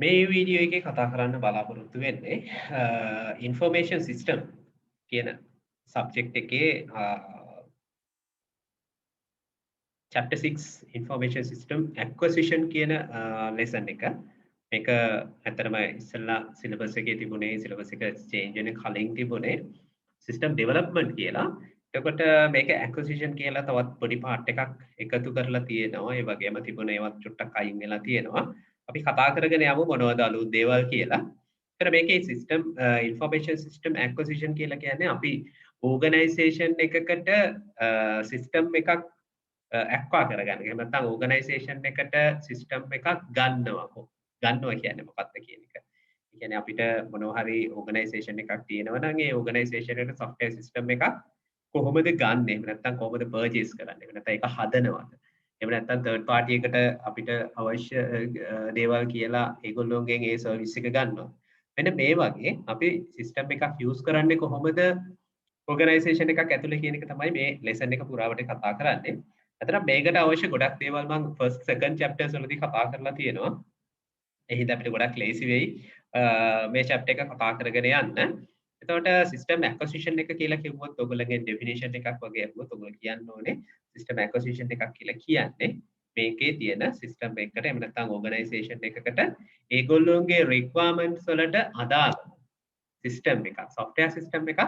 මේ වීඩියෝ එකේ කතා කරන්න බලාපොරොත්තු වෙන්නේ ඉන්ෆර්මේෂන් සිස්ටම් කියන සබ්ජෙක්ට් එකේ chapter 6 information system acquisition කියන lesson එක. මේක ඇත්තටම ඉස්සෙල්ලා syllabus එකේ තිබුණේ syllabus එක change වෙන කලින් තිබුණේ system development කියලා. එතකොට මේක acquisition කියලා තවත් පොඩි part එකක් එකතු කරලා තියෙනවා. ඒ වගේම තිබුණ ඒවත් චුට්ටක් අයින් වෙලා තියෙනවා. අපි කතා කරගෙන යමු මොනවද අලුත් දේවල් කියලා. ඒතර මේකේ system information system acquisition කියලා කියන්නේ අපි organization එකකට system එකක් acquire කරගන්න. එහෙම නැත්නම් organization එකට system එකක් ගන්නවා. ගන්නවා කියන්නේ මොකක්ද කියන එක. ඒ කියන්නේ අපිට මොනවා හරි organization එකක් තියෙනවා නම් ඒ organization එකට software system එකක් කොහොමද ගන්න? එහෙම නැත්නම් කොහොමද purchase කරන්නේ? එහෙම නැත්නම් ඒක හදනවද? එහෙම නැත්නම් third party එකට අපිට අවශ්‍ය දේවල් කියලා ඒගොල්ලෝගෙන් ඒ service එක ගන්නවා. මෙන්න මේ වගේ අපි system එකක් use කරන්නේ කොහොමද organization එකක් ඇතුලේ කියන එක තමයි මේ lesson එක පුරාවට කතා කරන්නේ. අතන මේකට අවශ්‍ය ගොඩක් දේවල් මම first second chapters වලදී කතා කරලා තියෙනවා. ඒ හින්දා අපිට ගොඩක් ලේසි වෙයි මේ chapter එක කතා කරගෙන යන්න. එතකොට system acquisition එක කියලා කිව්වොත් ඔයගොල්ලන්ගේ definition එකක් වගේ අහුවොත් ඔයගොල්ලෝ කියන්න ඕනේ system acquisition එකක් කියලා කියන්නේ මේකේ තියෙන system එකකට එහෙම නැත්නම් organization එකකට ඒගොල්ලෝගේ requirements වලට අදාළ system එකක් software system එකක්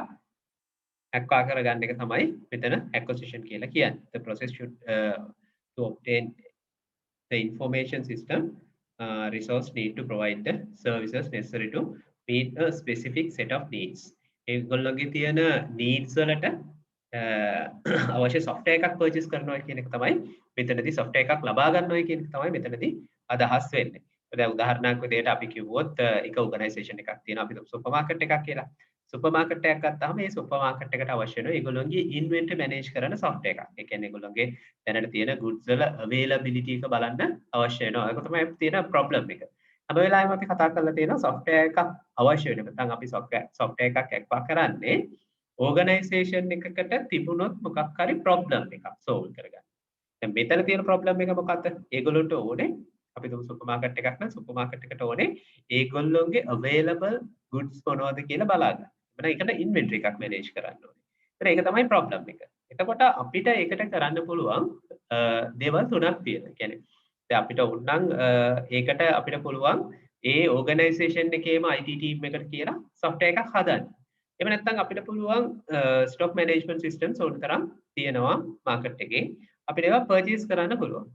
acquire කරගන්න එක තමයි මෙතන acquisition කියලා කියන්නේ. The process should to obtain the information system resource need to provide the services necessary to meet a specific set of needs. ඒගොල්ලෝගේ තියෙන needs වලට අවශ්‍ය software එකක් purchase කරනවා කියන එක තමයි මෙතනදී software එකක් ලබා ගන්නවා කියන එක තමයි මෙතනදී අදහස් වෙන්නේ. දැන් උදාහරණයක් විදිහට අපි කිව්වොත් එක organization එකක් තියෙනවා අපි සුපර් මාකට් එකක් කියලා. සුපර් මාකට් එකක් ගත්තාම මේ සුපර් මාකට් එකට අවශ්‍ය වෙන ඒගොල්ලෝගේ inventory manage කරන software එකක්. ඒ කියන්නේ ඒගොල්ලෝගේ දැනට තියෙන goods වල availability එක බලන්න අවශ්‍ය වෙනවා. ඒක තමයි තියෙන problem එක. හැම වෙලාවෙම අපි කතා කරලා තියෙනවා software එකක් අවශ්‍ය වෙන. නැත්නම් අපි software එකක් acquire කරන්නේ organization එකකට තිබුණොත් මොකක් හරි problem එකක් solve කරගන්න. දැන් මෙතන තියෙන problem එක මොකක්ද? ඒගොල්ලන්ට ඕනේ අපි දුමු සුපර් මාකට් එකක් නම් සුපර් මාකට් එකට ඕනේ ඒගොල්ලෝගේ available goods මොනවද කියලා බලන්න. එතන ඒකට inventory එකක් manage කරන්න ඕනේ. ඒතර ඒක තමයි problem එක. එතකොට අපිට ඒකට කරන්න පුළුවන් දේවල් තුනක් තියෙනවා. කියන්නේ දැන් අපිට උන්නම් ඒකට අපිට පුළුවන් ඒ organization එකේම IT team එකට කියලා software එකක් හදන්න. එහෙම නැත්නම් අපිට පුළුවන් stock management systems ඕන තරම් තියෙනවා market එකේ. අපිට ඒවා purchase කරන්න පුළුවන්.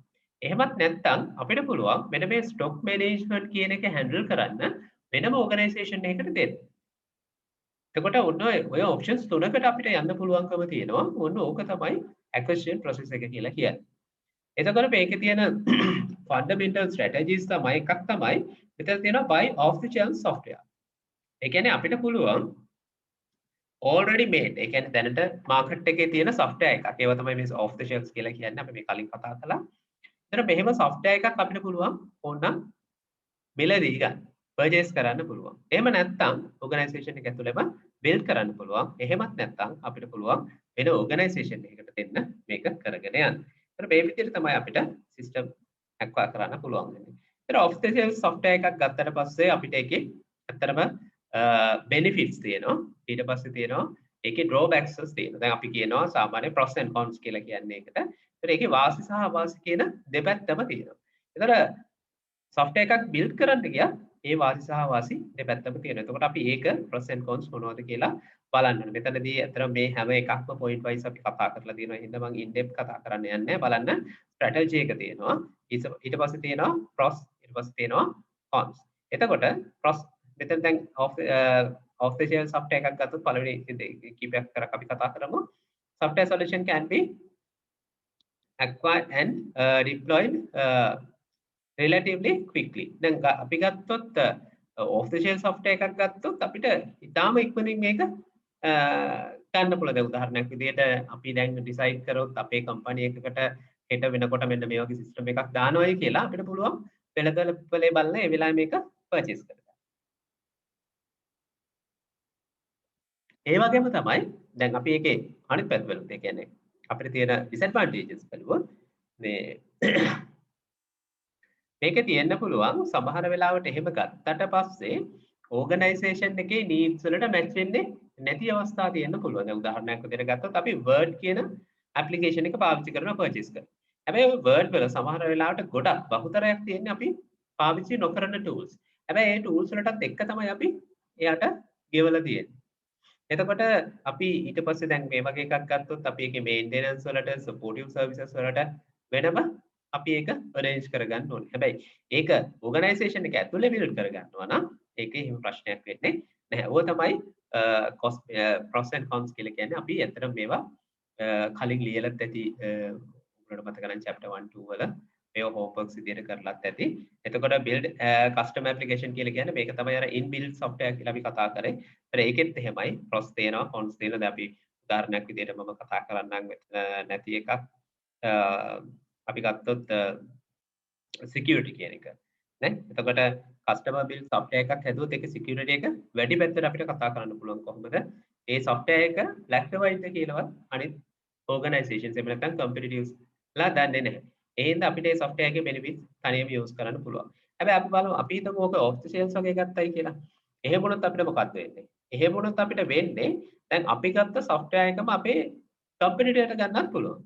එහෙමත් නැත්නම් අපිට පුළුවන් මෙන්න මේ stock management කියන එක handle කරන්න වෙනම organization එකකට දෙන්න. එතකොට ඔන්න ඔය options තුනකට අපිට යන්න පුළුවන්කම තියෙනවා. ඔන්න ඕක තමයි acquisition process එක කියලා කියන්නේ. එතකොට මේකේ තියෙන fundamental strategies තමයි එකක් තමයි මෙතන තියෙනවා buy off the shelf software. ඒ කියන්නේ අපිට පුළුවන් already made ඒ කියන්නේ දැනට market එකේ තියෙන software එකක්. ඒවා තමයි මේ off the shelves කියලා කියන්නේ. අපි මේ කලින් කතා කළා. එතන මෙහෙම software එකක් අපිට පුළුවන් ඕනනම් මිලදී ගන්න. purchase කරන්න පුළුවන්. එහෙම නැත්නම් organization එක ඇතුළේම build කරන්න පුළුවන්. එහෙමත් නැත්නම් අපිට පුළුවන් වෙන organization එකකට දෙන්න මේක කරගෙන යන්න. ඒතර මේ විදිහට තමයි අපිට system acquire කරන්න පුළුවන් වෙන්නේ. ඒතර off the shelf software එකක් ගත්තට පස්සේ අපිට ඒකේ ඇත්තටම benefits තියෙනවා. ඊට පස්සේ තියෙනවා ඒකේ drawbacks තියෙනවා. දැන් අපි කියනවා සාමාන්‍ය pros and cons කියලා කියන්නේ ඒකට. ඒතර ඒකේ වාසි සහ අවාසි කියන දෙපැත්තම තියෙනවා. ඒතර software එකක් build කරන්න ගියා ඒ වාසි සහ අවාසි දෙපැත්තම තියෙනවා. එතකොට අපි ඒක pros and cons මොනවද කියලා බලන්න ඕනේ. මෙතනදී අතර මේ හැම එකක්ම point wise අපි කතා කරලා තියෙනවා. එහෙනම් මම in depth කතා කරන්න යන්නේ නැහැ. බලන්න strategy එක තියෙනවා. ඊට පස්සේ තියෙනවා pros ඊට පස්සේ තියෙනවා cons. එතකොට pros මෙතන දැන් off the shelf software එකක් ගත්තොත් පළවෙනි කීපයක් කරක් අපි කතා කරමු. Software solution can be acquired and deployed relatively quickly. දැන් අපි ගත්තොත් off the shelf software එකක් ගත්තොත් අපිට ඉතාලම ඉක්මනින් මේක ගන්න පුළුවන්. දැන් උදාහරණයක් විදිහට අපි දැන් decide කරොත් අපේ company එකකට හෙට වෙනකොට මෙන්න මේ වගේ system එකක් දානවායි කියලා අපිට පුළුවන් පෙළපලේ බලන ඒ වෙලාවේ මේක purchase කරගන්න. ඒ වගේම තමයි දැන් අපි ඒකේ අනිත් පැත්ත බලමු. ඒ කියන්නේ අපිට තියෙන disadvantages බලුවොත් මේ මේකේ තියෙන්න පුළුවන් සමහර වෙලාවට එහෙම ගත්තට පස්සේ ඕගනයිසේෂන් එකේ නීඩ්ස් වලට මැච් වෙන්නේ නැති අවස්ථා තියෙන්න පුළුවන්. දැන් උදාහරණයක් විදිහට ගත්තොත් අපි Word කියන ඇප්ලිකේෂන් එක පාවිච්චි කරනවා පර්චේස් කරනවා. හැබැයි ওই Word වල සමහර වෙලාවට ගොඩක් බහුතරයක් තියෙන්නේ අපි පාවිච්චි නොකරන tools. හැබැයි ඒ tools වලටත් එක්ක තමයි අපි එයාට ගෙවලා තියෙන්නේ. එතකොට අපි ඊට පස්සේ දැන් මේ වගේ එකක් ගත්තොත් අපි ඒකේ මේන්ටෙනන්ස් වලට සපෝටිව් සර්විසස් වලට වෙනම අපි ඒක අරේන්ජ් කරගන්න ඕනේ. හැබැයි ඒක ඕගනයිසේෂන් එක ඇතුලේ බිල්ඩ් කරගන්නවා නම් ඒකේ හිම ප්‍රශ්නයක් වෙන්නේ නැහැ. ඕක තමයි cost pros and cons කියලා කියන්නේ. අපි ඇත්තටම මේවා කලින් ලියලත් ඇති උගලට මතක නම් chapter 1 2 වල මේව homeworks විදියට කරලත් ඇති. එතකොට build custom application කියලා කියන්නේ මේක තමයි අර inbuilt software කියලා අපි කතා කරේ. ඒතර ඒකෙත් එහෙමයි pros තියෙනවා cons තියෙනවා. දැන් අපි උදාහරණයක් විදියට මම කතා කරන්නම් නැති එකක්. අපි ගත්තොත් security කියන එක. නේ? එතකොට customer build software එකක් හැදුවොත් ඒක security එක වැඩි පැත්තට අපිට කතා කරන්න පුළුවන් කොහොමද? ඒ software එක black and white කියලාවත් අනිත් organizations එහෙම නැත්නම් competitors ලා දන්නේ නැහැ. ඒ හින්දා අපිට මේ software එකේ benefits තනියම use කරන්න පුළුවන්. හැබැයි අපි බලමු අපි හිතමු ඕක off the shelf වගේ ගත්තයි කියලා. එහෙම වුණොත් අපිට මොකක්ද වෙන්නේ? එහෙම වුණොත් අපිට වෙන්නේ දැන් අපි ගත්ත software එකම අපේ competitor ට ගන්නත් පුළුවන්.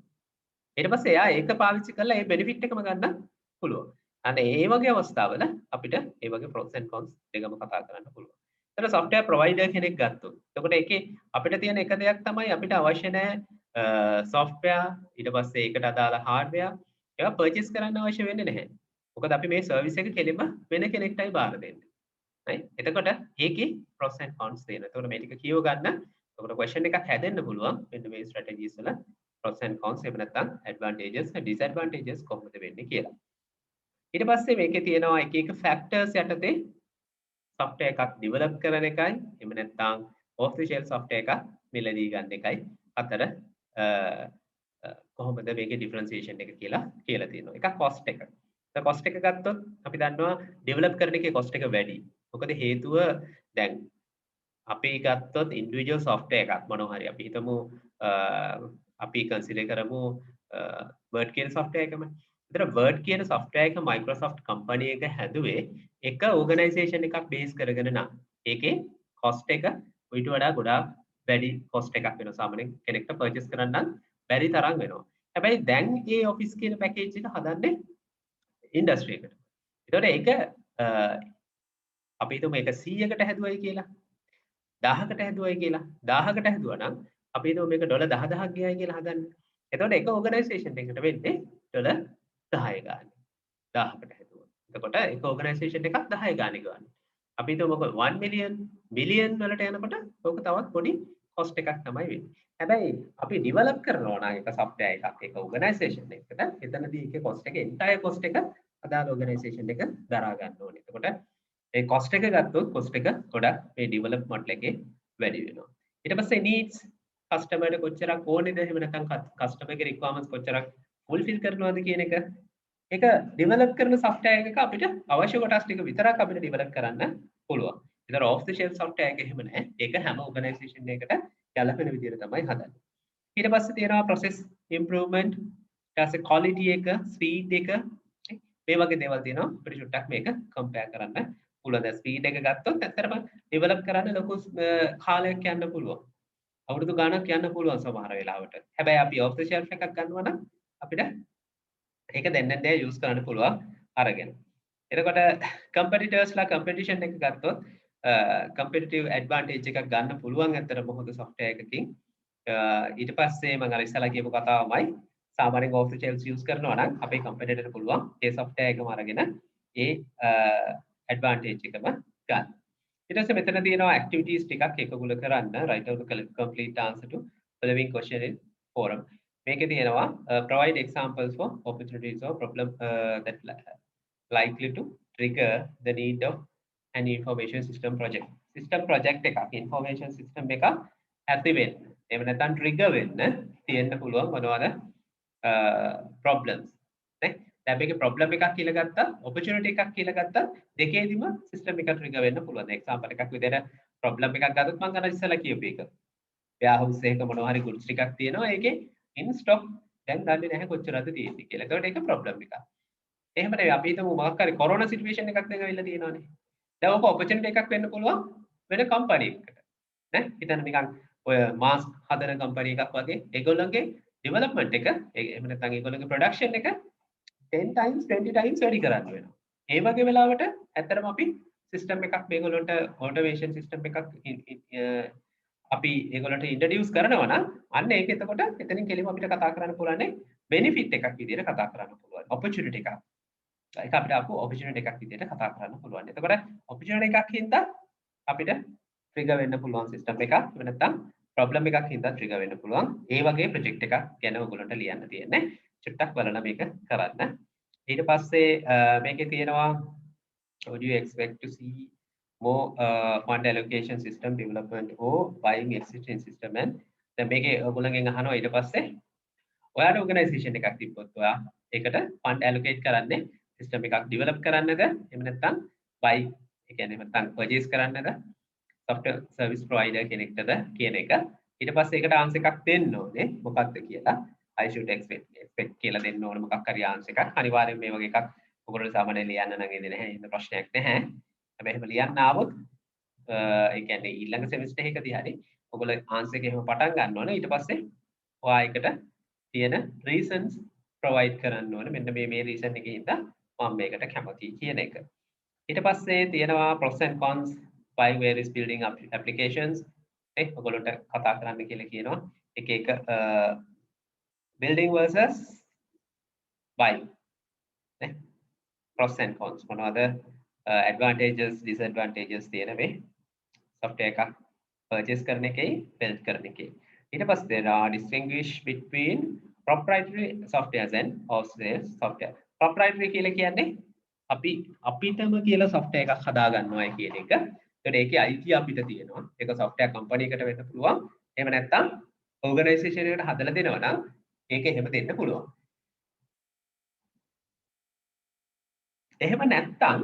ඊට පස්සේ එයා ඒක පාවිච්චි කරලා ඒ benefit එකම ගන්න පුළුවන්. අන්න ඒ වගේ අවස්ථාවල අපිට ඒ වගේ pros and cons දෙකම කතා කරන්න පුළුවන්. එතන software provider කෙනෙක් ගත්තොත්. එතකොට ඒකේ අපිට තියෙන එක දෙයක් තමයි අපිට අවශ්‍ය නැහැ software ඊට පස්සේ ඒකට අදාළ hardware ඒවා purchase කරන්න අවශ්‍ය වෙන්නේ නැහැ. මොකද අපි මේ service එක කෙලින්ම වෙන කෙනෙක්ටයි බාර දෙන්නේ. right? එතකොට ඒකේ pros and cons තියෙනවා. එතකොට මේ ටික කියව ගන්න. එතකොට question එකක් හැදෙන්න පුළුවන්. මෙන්න මේ strategies වල pros and cons එහෙම නැත්නම් advantages and disadvantages කොහොමද වෙන්නේ කියලා. ඊට පස්සේ මේකේ තියෙනවා එක එක factors යටතේ software එකක් develop කරන එකයි එහෙම නැත්නම් off the shelf software එකක් මිලදී ගන්න එකයි අතර කොහොමද මේකේ differentiation එක කියලා තියෙනවා. එකක් cost එක. දැන් cost එක ගත්තොත් අපි දන්නවා develop කරන එකේ cost එක වැඩි. මොකද හේතුව දැන් අපි ගත්තොත් individual software එකක් මොනවා හරි අපි හිතමු අපි consider කරමු Word කියන software එකම. ඒතර Word කියන software එක Microsoft company එක හැදුවේ එක organization එකක් base කරගෙන නම් ඒකේ cost එක ඊට වඩා ගොඩාක් වැඩි cost එකක් වෙනවා. සාමාන්‍යයෙන් කෙනෙක්ට purchase කරන්න නම් බැරි තරම් වෙනවා. හැබැයි දැන් මේ Office කියන package එක හදන්නේ industry එකට. ඒතකොට ඒක අපි හිතමු මේක 100කට හැදුවයි කියලා. 1000කට හැදුවයි කියලා. 1000කට හැදුවා නම් අපි හිතමු මේක ඩොලර් 10000ක් ගියයි කියලා හදන්න. එතකොට එක ඕගනයිසේෂන් එකකට වෙන්නේ ඩොලර් 10 ගානේ. 1000කට හැදුවා. එතකොට එක ඕගනයිසේෂන් එකක් 10 ගානේ ගන්න. අපි හිතමු මොකද 1 මිලියන් වලට යනකොට ඕක තවත් පොඩි කොස්ට් එකක් තමයි වෙන්නේ. හැබැයි අපි ඩෙවලොප් කරනවා නම් එක software එකක් එක ඕගනයිසේෂන් එකකට එතනදී ඒකේ කොස්ට් එක entire කොස්ට් එක අදාළ ඕගනයිසේෂන් එක දරා ගන්න ඕනේ. එතකොට ඒ කොස්ට් එක ගත්තොත් කොස්ට් එක ගොඩක් මේ ඩෙවලොප්මන්ට් එකේ වැඩි වෙනවා. ඊට පස්සේ needs කස්ටමර්ට කොච්චරක් ඕනේද එහෙම නැත්නම් කස්ටමර්ගේ requirements කොච්චරක් fulfill කරනවද කියන එක ඒක ඩෙවලොප් කරන software එකක අපිට අවශ්‍ය කොටස් ටික විතරක් අපිට ඩෙවලොප් කරන්න පුළුවන්. ඒතර off the shelf software එක එහෙම නැහැ. ඒක හැම organization එකකට ගැලපෙන විදිහට තමයි හදන්නේ. ඊට පස්සේ තියෙනවා process improvement, ඊට පස්සේ quality එක, speed එක මේ වගේ දේවල් තියෙනවා. අපිට චුට්ටක් මේක compare කරන්න පුළුවන්. දැන් speed එක ගත්තොත් ඇත්තටම ඩෙවලොප් කරන්න ලොකු කාලයක් යන්න පුළුවන්. අවුරුදු ගාණක් යන්න පුළුවන් සමහර වෙලාවට. හැබැයි අපි off the shelf එකක් ගන්නවා නම් අපිට ඒක දැන් use කරන්න පුළුවන් අරගෙන. එතකොට competitors ලා competition එක ගත්තොත් competitive advantage එකක් ගන්න පුළුවන් ඇත්තටම හොඳ software එකකින්. ඊට පස්සේ මම අර ඉස්සලා කියපු කතාවමයි සාමාන්‍යයෙන් off the shelf use කරනවා නම් අපේ competitor පුළුවන් ඒ software එකම අරගෙන ඒ advantage එකම ගන්න. ඊට පස්සේ මෙතන තියෙනවා activities ටිකක් එකගුල කරන්න write out the complete answer to following question in forum. මේකේ තියෙනවා provide examples for opportunities or problem that likely to trigger the need of an information system project. System project එකක් information system එකක් ඇති වෙන්න. එහෙම නැත්නම් trigger වෙන්න තියෙන්න පුළුවන් මොනවාද problems. නේ? දැන් මේකේ problem එකක් කියලා ගත්තා, opportunity එකක් කියලා ගත්තා දෙකේදීම system එක trigger වෙන්න පුළුවන්. example එකක් විදිහට problem එකක් ගත්තොත් මම අර ඉස්සලා කියපු එක. warehouse එකක මොනවා හරි goods ටිකක් තියෙනවා. ඒකේ in stock දැන් දන්නේ නැහැ කොච්චරද තියෙන්නේ කියලා. ඒකට ඒක problem එකක්. එහෙම නෙවෙයි අපි හිතමු මොකක් හරි කොරෝනා සිටුේෂන් එකක් දැන් ඇවිල්ලා තියෙනවානේ. දැන් ඔක ඔපචුනිටි එකක් වෙන්න පුළුවන් වෙන කම්පැනි එකකට. නේ? හිතන්න නිකන් ඔය මාස්ක් හදන කම්පැනි එකක් වගේ ඒගොල්ලන්ගේ ඩෙවලොප්මන්ට් එක එහෙම නැත්නම් ඒගොල්ලන්ගේ ප්‍රොඩක්ෂන් එක 10 times 20 times වැඩි කරන්න වෙනවා. ඒ වගේ වෙලාවට ඇත්තටම අපි සිස්ටම් එකක් මේගොල්ලන්ට ඔටෝමේෂන් සිස්ටම් එකක් අපි ඒගොල්ලන්ට ඉන්ට්‍රොඩියුස් කරනවා නම් අන්න ඒක එතකොට එතනින් කෙලින්ම අපිට කතා කරන්න පුළුවන් බෙනිෆිට් එකක් විදිහට කතා කරන්න පුළුවන්. ඔපචුනිටි එකක්. ඒක අපිට ආපු ඔපචුනිටි එකක් විදිහට කතා කරන්න පුළුවන්. එතකොට ඔපචුනිටි එකක් හින්දා අපිට ට්‍රිගර් වෙන්න පුළුවන් සිස්ටම් එකක්. එහෙම නැත්නම් ප්‍රොබ්ලම් එකක් හින්දා ට්‍රිගර් වෙන්න පුළුවන්. ඒ වගේ ප්‍රොජෙක්ට් එකක් ගැන ඔයගොල්ලන්ට ලියන්න තියෙන්නේ. චුට්ටක් බලලා මේක කරන්න. ඊට පස්සේ මේකේ තියෙනවා would you expect to see more fund allocation system development or buying existing system and දැන් මේකේ ඔයගොල්ලන්ගෙන් අහනවා ඊට පස්සේ ඔයාට ඕගනයිසේෂන් එකක් තිබ්බොත් ඔයා ඒකට ෆන්ඩ් ඇලොකේට් කරන්නේ සිස්ටම් එකක් ඩෙවලොප් කරන්නද එහෙම නැත්නම් buy ඒ කියන්නේ නැත්නම් පර්චේස් කරන්නද software service provider කෙනෙක්ටද කියන එක ඊට පස්සේ ඒකට ආන්සර් එකක් දෙන්න ඕනේ මොකක්ද කියලා I should expect කියලා දෙන්න ඕනේ මොකක් හරි ආන්සර් එකක් අනිවාර්යයෙන් මේ වගේ එකක් ඔයගොල්ලෝ සාමාන්‍යයෙන් ලියන්න නම් එන්නේ නැහැ ඉන්න ප්‍රශ්නයක් නැහැ හැබැයි එහෙම ලියන්න ආවොත් ඒ කියන්නේ ඊළඟ සෙමිස්ටර් එකදී හරි ඔයගොල්ලෝ ආන්සර් එක එහෙම පටන් ගන්න ඕනේ ඊට පස්සේ ඔයා ඒකට තියෙන reasons provide කරන්න ඕනේ මෙන්න මේ reason එකේ හින්දා මම මේකට කැමතියි කියන එක ඊට පස්සේ තියෙනවා pros and cons by various building applications ඔයගොල්ලන්ට කතා කරන්න කියලා කියනවා එක එක building versus buy pros and cons මොනවද advantages disadvantages තියෙන මේ software එකක් purchase කරන එකයි build කරන එකයි ඊට පස්සේ there are distinguish between proprietary softwares and off-the-shelf software proprietary කියලා කියන්නේ අපිටම කියලා software එකක් හදා ගන්නවා කියන එක. ඒකට ඒකේ අයිතිය අපිට තියෙනවා. ඒක software company එකට වෙන්න පුළුවන්. එහෙම නැත්නම් organization එකකට හදලා දෙනවා නම් ඒක එහෙම දෙන්න පුළුවන්. එහෙම නැත්නම්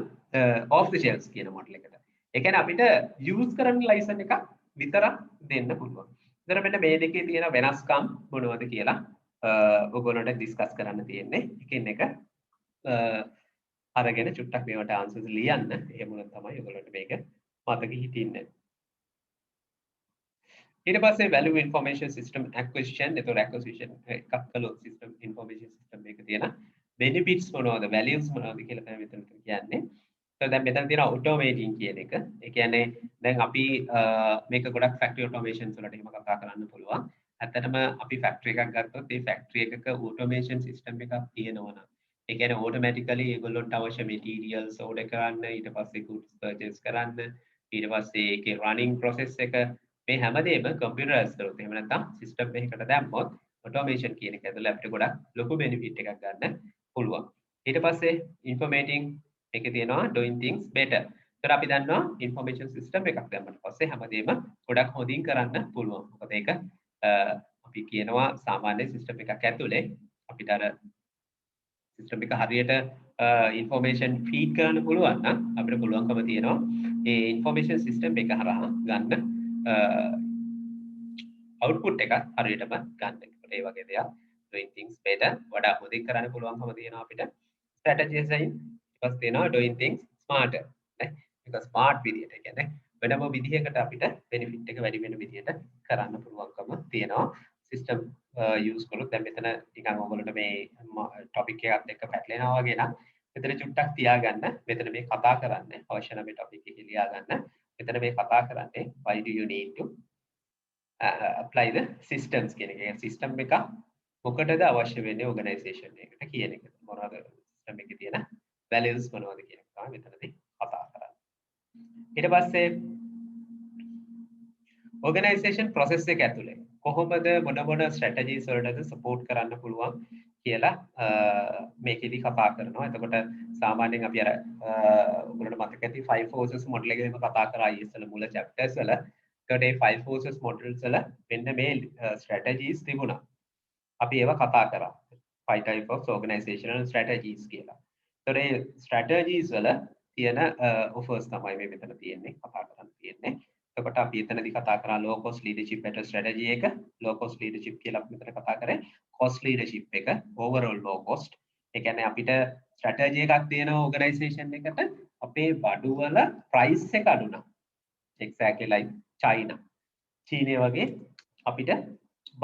off the shelves කියන model එකට. ඒ කියන්නේ අපිට use කරන්න license එකක් විතරක් දෙන්න පුළුවන්. ඒතර මෙන්න මේ දෙකේ තියෙන වෙනස්කම් මොනවද කියලා ඔයගොල්ලන්ට ඩිස්කස් කරන්න තියෙන්නේ. එකින් එක අරගෙන චුට්ටක් මේවට ආන්සර්ස් ලියන්න. එහෙම වුණොත් තමයි ඔයගොල්ලන්ට මේක මතක හිටින්නේ. ඊට පස්සේ value information system acquisition. ඒතකොට acquisition එකක් කළොත් system information system එකක තියෙන benefits මොනවද values මොනවද කියලා තමයි මෙතන කියන්නේ. ඒතකොට දැන් මෙතන තියෙන automating කියන එක. ඒ කියන්නේ දැන් අපි මේක ගොඩක් factory automations වලට එහෙම කතා කරන්න පුළුවන්. ඇත්තටම අපි factory එකක් ගත්තොත් ඒ factory එකක automation system එකක් තියෙනවා නම් ඒ කියන්නේ automatically ඒගොල්ලොන්ට අවශ්‍ය materials order කරන්න ඊට පස්සේ goods purchase කරන්න ඊට පස්සේ ඒකේ running process එක මේ හැමදේම computerized කරොත් එහෙම නැත්නම් system එකකට දැම්මොත් automation කියන එක ඇතුළේ අපිට ගොඩක් ලොකු benefit එකක් ගන්න පුළුවන් ඊට පස්සේ informating එකේ තියෙනවා doing things better ඒතර අපි දන්නවා information system එකක් දැම්මට පස්සේ හැමදේම ගොඩක් හොඳින් කරන්න පුළුවන් මොකද ඒක අපි කියනවා සාමාන්‍ය system එකක් ඇතුලේ අපිට අර system එක හරියට information feed කරන්න පුළුවන් නම් අපිට පුළුවන්කම තියෙනවා ඒ information system එක හරහා ගන්න output එක හරියටම ගන්න. ඒ වගේ දෙයක් doing things better වඩා හොඳින් කරන්න පුළුවන්කම තියෙනවා අපිට strategies එකෙන් ඊපස් තියෙනවා doing things smarter නේ ඒක smart විදියට කියන්නේ වෙනම විදිහකට අපිට benefit එක වැඩි වෙන විදියට කරන්න පුළුවන්කම තියෙනවා system use කරොත් දැන් මෙතන නිකන් ඔයගොල්ලන්ට මේ topic එකත් එක්ක පැටලෙනවා වගේ නම් මෙතන චුට්ටක් තියාගන්න මෙතන මේ කතා කරන්නේ අවශ්‍ය නම් මේ topic එක ලියා ගන්න මෙතන මේ කතා කරන්නේ why do you need to apply the systems කියන එක. system එක මොකටද අවශ්‍ය වෙන්නේ organization එකකට කියන එක. මොනවද system එකේ තියෙන values මොනවද කියන එක තමයි මෙතනදී කතා කරන්නේ. ඊට පස්සේ organization process එක ඇතුලේ කොහොමද මොන strategies වලටද support කරන්න පුළුවන් කියලා මේකෙදි කතා කරනවා. එතකොට සාමාන්‍යයෙන් අපි අර ඔයගොල්ලන්ට මතක ඇති 5 forces model එකේම කතා කරා ඉස්සෙල්ලා මුල chapters වල. ඒකට මේ 5 forces models වල මෙන්න මේ strategies තිබුණා. අපි ඒවා කතා කරා. 5 type of organizational strategies කියලා. ඒතකොට මේ strategies වල තියෙන offers තමයි මේ මෙතන තියෙන්නේ කතා කරන්න තියෙන්නේ. එතකොට අපි එතනදී කතා කරා low cost leadership better strategy එක low cost leadership කියලා අපි මෙතන කතා කරේ cost leadership එක overall low cost. ඒ කියන්නේ අපිට ස්ට්‍රැටජි එකක් තියෙනවා ඕගනයිසේෂන් එකට අපේ බඩු වල ප්‍රයිස් එක අඩු නම් exactly like China චීනය වගේ අපිට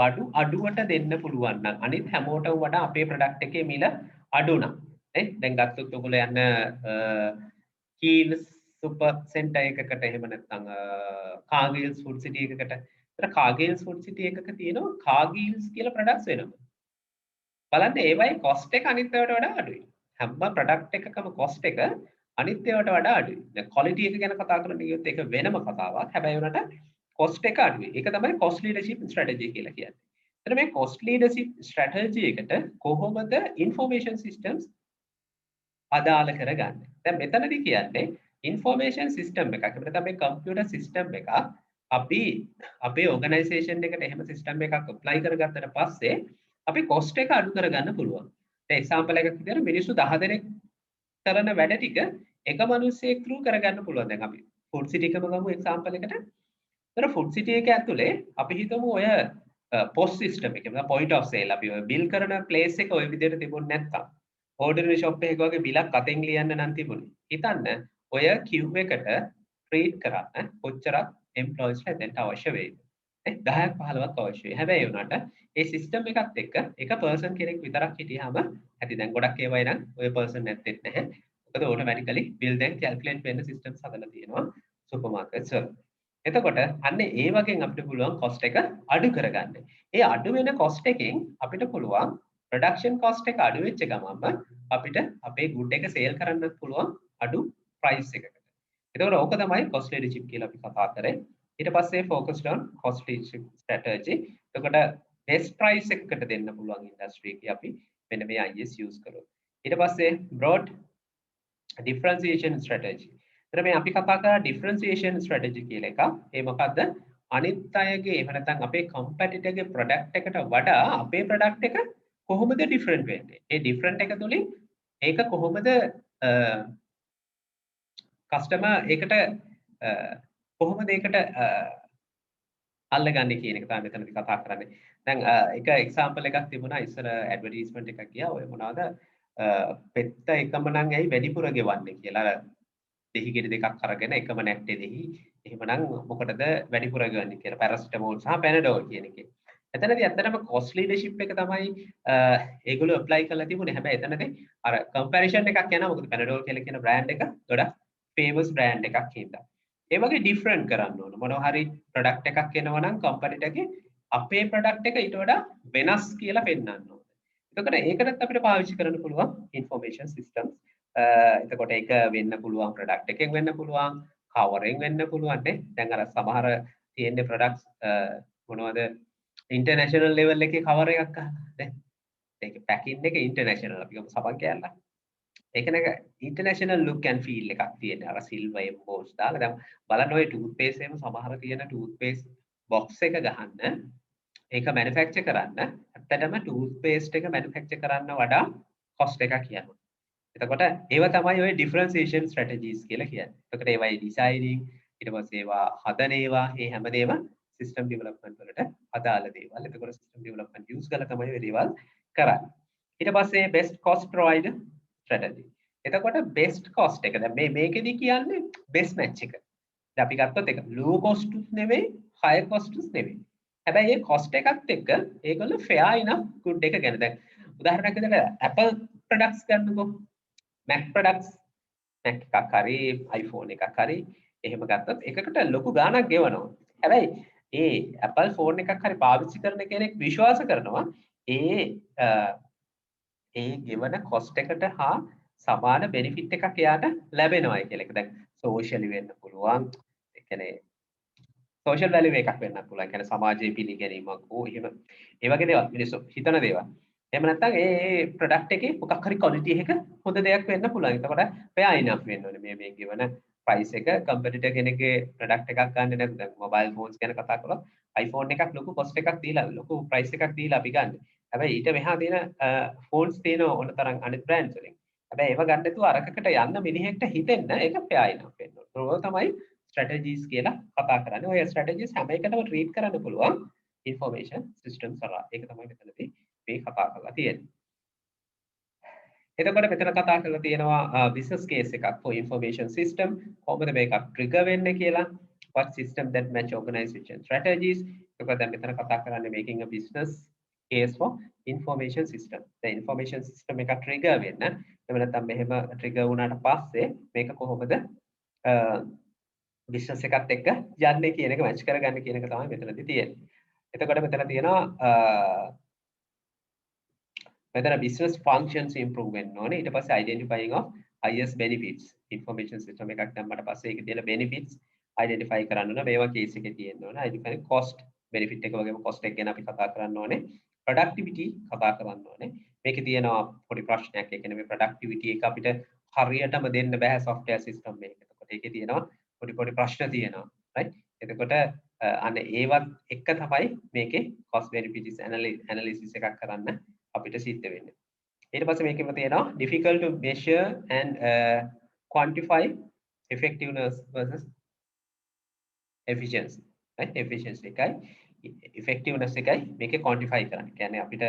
බඩු අඩුවට දෙන්න පුළුවන් නම් අනිත් හැමෝටම වඩා අපේ ප්‍රොඩක්ට් එකේ මිල අඩු නම් දැන් ගත්තොත් ඔයගොල්ලෝ යන්න කීල්ස් සුපර් සෙන්ටර් එකකට එහෙම නැත්නම් කාගිල්ස් ෆුඩ් සිටි එකකට. ඒතර කාගිල්ස් ෆුඩ් සිටි එකක තියෙනවා කාගිල්ස් කියලා ප්‍රොඩක්ට්ස් වෙනවා. බලන්න ඒවයි කොස්ට් එක අනිත් ඒවාට වඩා අඩුයි. හැම ප්‍රොඩක්ට් එකකම කොස්ට් එක අනිත් ඒවාට වඩා අඩුයි. දැන් ක්වොලිටි එක ගැන කතා කරන්න ගියොත් ඒක වෙනම කතාවක්. හැබැයි උනට කොස්ට් එක අඩුයි. ඒක තමයි කොස්ට් ලීඩර්ෂිප් ස්ට්‍රැටජි කියලා කියන්නේ. එතන මේ කොස්ට් ලීඩර්ෂිප් ස්ට්‍රැටජි එකට කොහොමද ඉන්ෆෝමේෂන් සිස්ටම්ස් අදාළ කරගන්නේ? දැන් මෙතනදී කියන්නේ ඉන්ෆෝමේෂන් සිස්ටම් එකක්. අපිට තමයි කම්පියුටර් සිස්ටම් එකක් අපි අපේ ඕගනයිසේෂන් එකට එහෙම සිස්ටම් එකක් ඇප්ලයි කරගත්තට පස්සේ අපි කොස්ට් එක අඩු කරගන්න පුළුවන්. දැන් එක්සැම්පල් එකක් විදියට මිනිස්සු 10 දෙනෙක් කරන වැඩ ටික එක මිනිස්සෙක් through කරගන්න පුළුවන්. දැන් අපි ෆුඩ් සිටි එකම ගමු එක්සැම්පල් එකට. ඒතර ෆුඩ් සිටි එක ඇතුලේ අපි හිතමු ඔය පොස් සිස්ටම් එකේ පොයින්ට් ඔෆ් සේල් අපි ඔය බිල් කරන ප්ලේස් එක ඔය විදියට තිබුණ නැත්තම් ඕඩනරි ෂොප් එකක වගේ බිලක් අතෙන් ලියන්න නම් තිබුණේ. හිතන්න ඔය queue එකට ට්‍රීට් කරන්න කොච්චරක් එම්ප්ලොයිස්ලා දැන් අවශ්‍ය වෙයිද? 10ක් 15ක් අවශ්‍යයි. හැබැයි උනාට ඒ සිස්ටම් එකත් එක්ක එක පර්සන් කෙනෙක් විතරක් හිටියාම ඇති. දැන් ගොඩක් ඒවයි නම් ඔය පර්සන් නැත්තේත් නැහැ. මොකද ඔටෝමැටිකලි බිල් දැන් කැල්කියුලේට් වෙන්න සිස්ටම්ස් හදලා තියෙනවා සුපර් මාකට්ස් වල. එතකොට අන්න ඒ වගේ අපිට පුළුවන් කොස්ට් එක අඩු කරගන්න. ඒ අඩු වෙන කොස්ට් එකෙන් අපිට පුළුවන් ප්‍රොඩක්ෂන් කොස්ට් එක අඩු වෙච්ච ගමන්ම අපිට අපේ ගුඩ් එක සේල් කරන්නත් පුළුවන් අඩු ප්‍රයිස් එකකට. එතකොට ඕක තමයි කොස්ට් ලීඩර්ෂිප් කියලා අපි කතා කරේ. ඊට පස්සේ focused on cost leadership strategy. එතකොට best price එකකට දෙන්න පුළුවන් ඉන්ඩස්ට්‍රි එකේ අපි මෙන්න මේ IS use කරොත්. ඊට පස්සේ broad differentiation strategy. එතන මේ අපි කතා කරා differentiation strategy කියලා එකක්. ඒ මොකද්ද? අනිත් අයගේ එහෙම නැත්නම් අපේ competitor ගේ product එකට වඩා අපේ product එක කොහොමද different වෙන්නේ? ඒ different එක තුලින් ඒක කොහොමද customer ඒකට කොහොමද ඒකට අල්ලගන්නේ කියන එක තමයි මෙතනදී කතා කරන්නේ. දැන් එක එක්සැම්පල් එකක් තිබුණා ඉස්සර ඇඩ්වර්ටයිස්මන්ට් එකක් ගියා. ඔය මොනවද පෙත්ත එකම නම් ඇයි වැඩිපුර ගෙවන්නේ කියලා. දෙහි ගෙඩි දෙකක් අරගෙන එකම නැට්ටේ දෙහි. එහෙමනම් මොකටද වැඩිපුර ගෙවන්නේ කියලා. පැරසිටමෝල් සහ පැනඩෝල් කියන එකේ. එතනදී ඇත්තටම කොස්ට් ලීඩර්ෂිප් එක තමයි ඒගොල්ලෝ ඇප්ලයි කරලා තිබුණේ. හැබැයි එතනදී අර කම්පැරිසන් එකක් යනවා. මොකද පැනඩෝල් කියලා කියන බ්‍රෑන්ඩ් එක ගොඩක් ෆේමස් බ්‍රෑන්ඩ් එකක් හින්දා. ඒ වගේ ඩිෆරන්ට් කරන්න ඕන. මොනවා හරි ප්‍රොඩක්ට් එකක් එනවා නම් කම්පැනිටර් එකේ අපේ ප්‍රොඩක්ට් එක ඊට වඩා වෙනස් කියලා පෙන්වන්න ඕන. එතකොට ඒකටත් අපිට පාවිච්චි කරන්න පුළුවන් ඉන්ෆෝමේෂන් සිස්ටම්ස්. එතකොට ඒක වෙන්න පුළුවන් ප්‍රොඩක්ට් එකෙන් වෙන්න පුළුවන්, කවරෙන් වෙන්න පුළුවන් නේ. දැන් අර සමහර තියෙන ප්‍රොඩක්ට්ස් මොනවද ඉන්ටර්නැෂනල් ලෙවල් එකේ කවර් එකක් ගන්නවා නේ. ඒක පැකින් එක ඉන්ටර්නැෂනල් අපි ගමු සබන් කෑල්ල. ඒක නේක ඉන්ටර්නැෂනල් ලුක් ඇන්ඩ් ෆීල් එකක් තියෙන අර සිල්වර් එම්බෝස් දාලා දැන් බලන්න ඔය ටූත් පේස්ට් එකම සමහර තියෙන ටූත් පේස්ට් බොක්ස් එක ගහන්න ඒක මැනුෆැක්චර් කරන්න ඇත්තටම ටූත් පේස්ට් එක මැනුෆැක්චර් කරන්න වඩා කොස්ට් එකක් යනවා. එතකොට ඒව තමයි ඔය ඩිෆරන්සියේෂන් ස්ට්‍රැටජිස් කියලා කියන්නේ. එතකොට ඒවයි ඩිසයිනින් ඊට පස්සේ ඒවා හදන ඒවා මේ හැමදේම සිස්ටම් ඩෙවලොප්මන්ට් වලට අදාළ දේවල්. එතකොට සිස්ටම් ඩෙවලොප්මන්ට් යූස් කරලා තමයි ඔය දේවල් කරන්නේ. ඊට පස්සේ බෙස්ට් කොස්ට් ප්‍රොවයිඩර් ස්ට්‍රැටජි. එතකොට බෙස්ට් කොස්ට් එක දැන් මේකෙදි කියන්නේ බෙස්ට් මැච් එක. දැන් අපි ගත්තොත් ඒක ලෝ කොස්ට් උත් නෙවෙයි හයි කොස්ට් උත් නෙවෙයි. හැබැයි මේ කොස්ට් එකත් එක්ක ඒගොල්ලෝ ෆෙයා ඉනෆ් ගුඩ් එක ගැන දැන් උදාහරණයක් විදිහට Apple products ගන්නකෝ. Mac products Mac එකක් හරි iPhone එකක් හරි එහෙම ගත්තොත් එකකට ලොකු ගාණක් ගෙවනවා. හැබැයි ඒ Apple phone එකක් හරි පාවිච්චි කරන කෙනෙක් විශ්වාස කරනවා ඒ ගෙවන කොස්ට් එකට හා සමාන බෙනිෆිට් එකක් එයාට ලැබෙනවා කියලා. ඒක දැන් සෝෂියලි වෙන්න පුළුවන්. ඒ කියන්නේ සෝෂල් වැලියු එකක් වෙන්නත් පුළුවන්. ඒ කියන්නේ සමාජයේ පිළිගැනීමක් ඕ එහෙම ඒ වගේ දේවල් මිනිස්සු හිතන දේවල්. එහෙම නැත්නම් ඒ ප්‍රොඩක්ට් එකේ මොකක් හරි ක්වොලිටි එක හොඳ දෙයක් වෙන්න පුළුවන්. එතකොට පෙයා ඉනෆ් වෙන්න ඕනේ මේ ගෙවන ප්‍රයිස් එක කම්පිටිටර් කෙනෙක්ගේ ප්‍රොඩක්ට් එකක් ගන්න නැත්නම් දැන් මොබයිල් ෆෝන්ස් ගැන කතා කරලා iPhone එකක් ලොකු කොස්ට් එකක් දීලා ලොකු ප්‍රයිස් එකක් දීලා අපි ගන්න. හැබැයි ඊට මෙහා තියෙන ෆෝන්ස් තියෙන ඕන තරම් අනිත් බ්‍රෑන්ඩ්ස් වලින්. හැබැයි ඒව ගන්න නැතුව අරකට යන්න මිනිහෙක්ට හිතෙන්න ඒක පෙයා ඉනෆ් වෙන්න ඕනේ. ඒක තමයි ස්ට්‍රැටජිස් කියලා කතා කරන්නේ. ඔය ස්ට්‍රැටජිස් හැම එකටම ට්‍රීට් කරන්න පුළුවන් ඉන්ෆෝමේෂන් සිස්ටම්ස් කරා. ඒක තමයි මෙතනදී මේ කතා කරලා තියෙන්නේ. එතකොට මෙතන කතා කරලා තියෙනවා business case එකක් for information system කොහොමද මේක trigger වෙන්නේ කියලා what system that match organization strategies එතකොට දැන් මෙතන කතා කරන්නේ making a business case for information system the information system එක trigger වෙන්න එහෙම නැත්නම් මෙහෙම trigger වුණාට පස්සේ මේක කොහොමද business එකත් එක්ක යන්නේ කියන එක match කරගන්න කියන එක තමයි මෙතනදී තියෙන්නේ එතකොට මෙතන තියෙනවා මෙතන business functions improve වෙන්න ඕනේ ඊට පස්සේ identifying of highest benefits information system එකක් දැම්මට පස්සේ ඒකේ තියෙන benefits identify කරන්න ඕන මේවා case එකේ තියෙන්න ඕන identify cost benefit එක වගේම cost එක ගැන අපි කතා කරන්න ඕනේ productivity කතා කරන්න ඕනේ මේකේ තියෙනවා පොඩි ප්‍රශ්නයක් ඒ කියන්නේ මේ productivity එක අපිට හරියටම දෙන්න බෑ software system එකකට. එතකොට ඒකේ තියෙනවා පොඩි ප්‍රශ්න තියෙනවා right එතකොට අන්න ඒවත් එක තමයි මේකේ cost benefits analysis එකක් කරන්න අපිට සිද්ධ වෙන්නේ. ඊට පස්සේ මේකෙම තියෙනවා difficult to measure and quantify effectiveness versus efficiency. right efficiency එකයි effectiveness එකයි මේකේ quantify කරන්න. කියන්නේ අපිට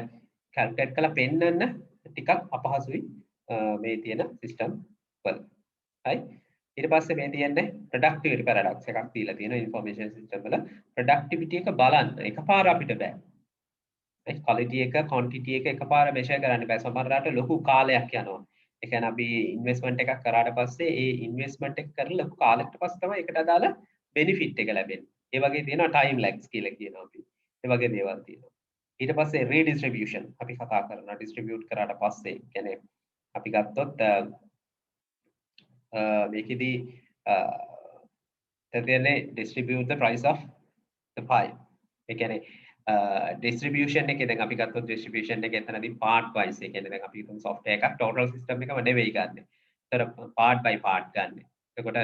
calculate කරලා පෙන්නන්න ටිකක් අපහසුයි මේ තියෙන system වල. right ඊට පස්සේ මේ තියෙන්නේ productivity paradox එකක් දීලා තියෙනවා information system වල productivity එක බලන්න එකපාර අපිට බෑ. quality එක quantity එක එකපාර measure කරන්න බෑ සමහරවිට ලොකු කාලයක් යනවා ඒ කියන්නේ අපි investment එකක් කරාට පස්සේ ඒ investment එක කරලා ලොකු කාලයකට පස්සේ තමයි ඒකට අදාළ benefit එක ලැබෙන්නේ ඒ වගේ තියෙනවා time lags කියලා කියනවා අපි ඒ වගේ දේවල් තියෙනවා ඊට පස්සේ redistribution අපි කතා කරනවා distribute කරාට පස්සේ කියන්නේ අපි ගත්තොත් මේකෙදි තේරෙන්නේ distribute the price of the pie ඒ කියන්නේ distribution එකේ දැන් අපි ගත්තොත් distribution එකේ එතනදී part wise ඒ කියන්නේ දැන් අපි හිතමු software එකක් total system එකම නෙවෙයි ගන්න. ඒතර part by part ගන්න. එතකොට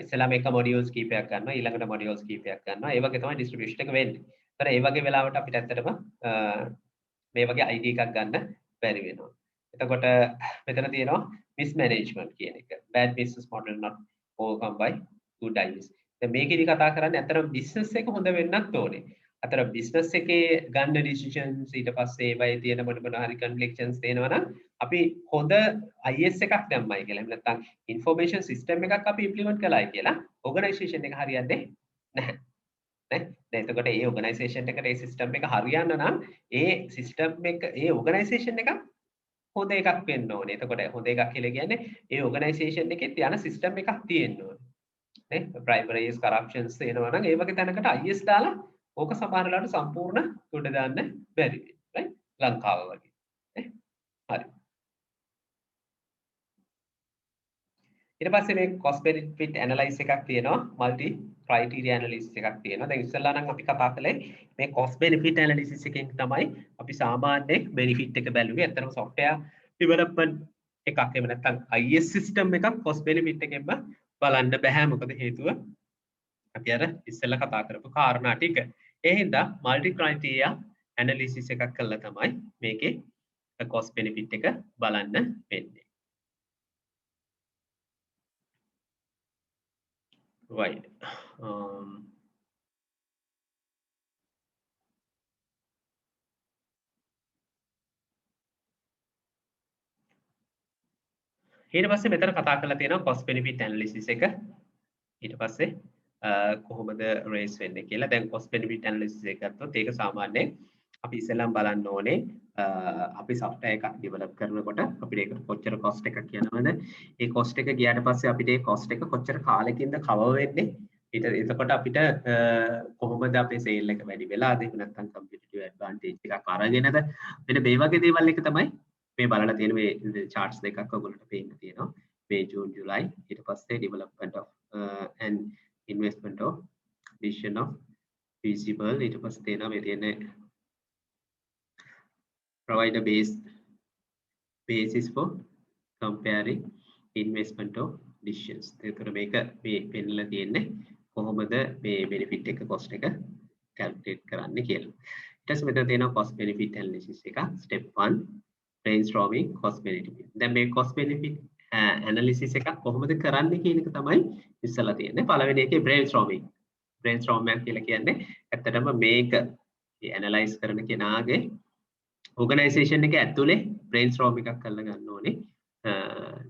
ඉස්සෙල්ලාම එක modules කීපයක් ගන්නවා ඊළඟට modules කීපයක් ගන්නවා. ඒ වගේ තමයි distribution එක වෙන්නේ. ඒතර ඒ වගේ වෙලාවට අපිට ඇත්තටම මේ වගේ ID එකක් ගන්න බැරි වෙනවා. එතකොට මෙතන තියෙනවා mismanagement කියන එක. bad business model not overcome by good ideas. දැන් මේකෙදි කතා කරන්නේ ඇත්තටම business එක හොඳ වෙන්නත් ඕනේ. අතර business එකේ ගන්න decisions ඊට පස්සේ ඒවයි තියෙන මොන හරි conflictions තේනවා නම් අපි හොඳ IS එකක් දැම්මයි කියලා. එහෙම නැත්නම් information system එකක් අපි implement කළායි කියලා organization එක හරියන්නේ නැහැ. නේ? දැන් එතකොට ඒ organization එකට ඒ system එක හරියන්න නම් ඒ system එක ඒ organization එක හොඳ එකක් වෙන්න ඕනේ. එතකොට හොඳ එකක් කියලා කියන්නේ ඒ organization එකෙත් යන system එකක් තියෙන්න ඕනේ. නේ? briberies corruptions එනවා නම් ඒ වගේ තැනකට IS දාලා ඕක සමහරලාට සම්පූර්ණ උඩ දාන්න බැරි වෙයි right ලංකාව වගේ නේ හරි ඊට පස්සේ මේ cost benefit analysis එකක් තියෙනවා multi criteria analysis එකක් තියෙනවා දැන් ඉස්සෙල්ලා නම් අපි කතා කළේ මේ cost benefit analysis එකෙන් තමයි අපි සාමාන්‍ය benefit එක බැලුවේ අතරම software development එකක් එහෙම නැත්නම් IS system එකක් cost benefit එකෙන්ම බලන්න බෑ මොකද හේතුව අපි අර ඉස්සෙල්ලා කතා කරපු කාරණා ටික ඒ හින්දා multi criteria analysis එකක් කළා තමයි මේකේ cost benefit එක බලන්න වෙන්නේ. right ඊට පස්සේ මෙතන කතා කරලා තියෙනවා cost benefit analysis එක ඊට පස්සේ කොහොමද රේස් වෙන්නේ කියලා දැන් cost benefit analysis එක ගත්තොත් ඒක සාමාන්‍යයෙන් අපි ඉස්සෙල්ලාම බලන්න ඕනේ අපි software එකක් develop කරනකොට අපිට ඒකට කොච්චර cost එකක් යනවද ඒ cost එක ගියාට පස්සේ අපිට ඒ cost එක කොච්චර කාලෙකින්ද cover වෙන්නේ එතකොට අපිට කොහොමද අපේ sale එක වැඩි වෙලාද එහෙම නැත්නම් competitive advantage එකක් අරගෙනද මෙන්න මේ වගේ දේවල් එක තමයි මේ බලලා තියෙන මේ charts දෙකක් ඔයගොල්ලන්ට පේන්න තියෙනවා මේ June July ඊට පස්සේ development of and investment of decision of feasible ඊට පස්සේ තියෙනවා මේ තියෙන්නේ provide a basis for comparing investment of decisions. ඒතර මේක මේ පෙන්නලා තියෙන්නේ කොහොමද මේ benefit එක cost එක calculate කරන්න කියලා. ඊට පස්සේ මෙතන තියෙනවා cost benefit analysis එක step 1 brainstorming cost benefit. දැන් මේ cost benefit analysis එකක් කොහොමද කරන්නේ කියන එක තමයි ඉස්සලා තියෙන්නේ. පළවෙනි එකේ brainstorming. brainstorming කියලා කියන්නේ ඇත්තටම මේක analyze කරන කෙනාගේ ඕගනයිසේෂන් එක ඇතුලේ brainstorm එකක් කරලා ගන්න ඕනේ.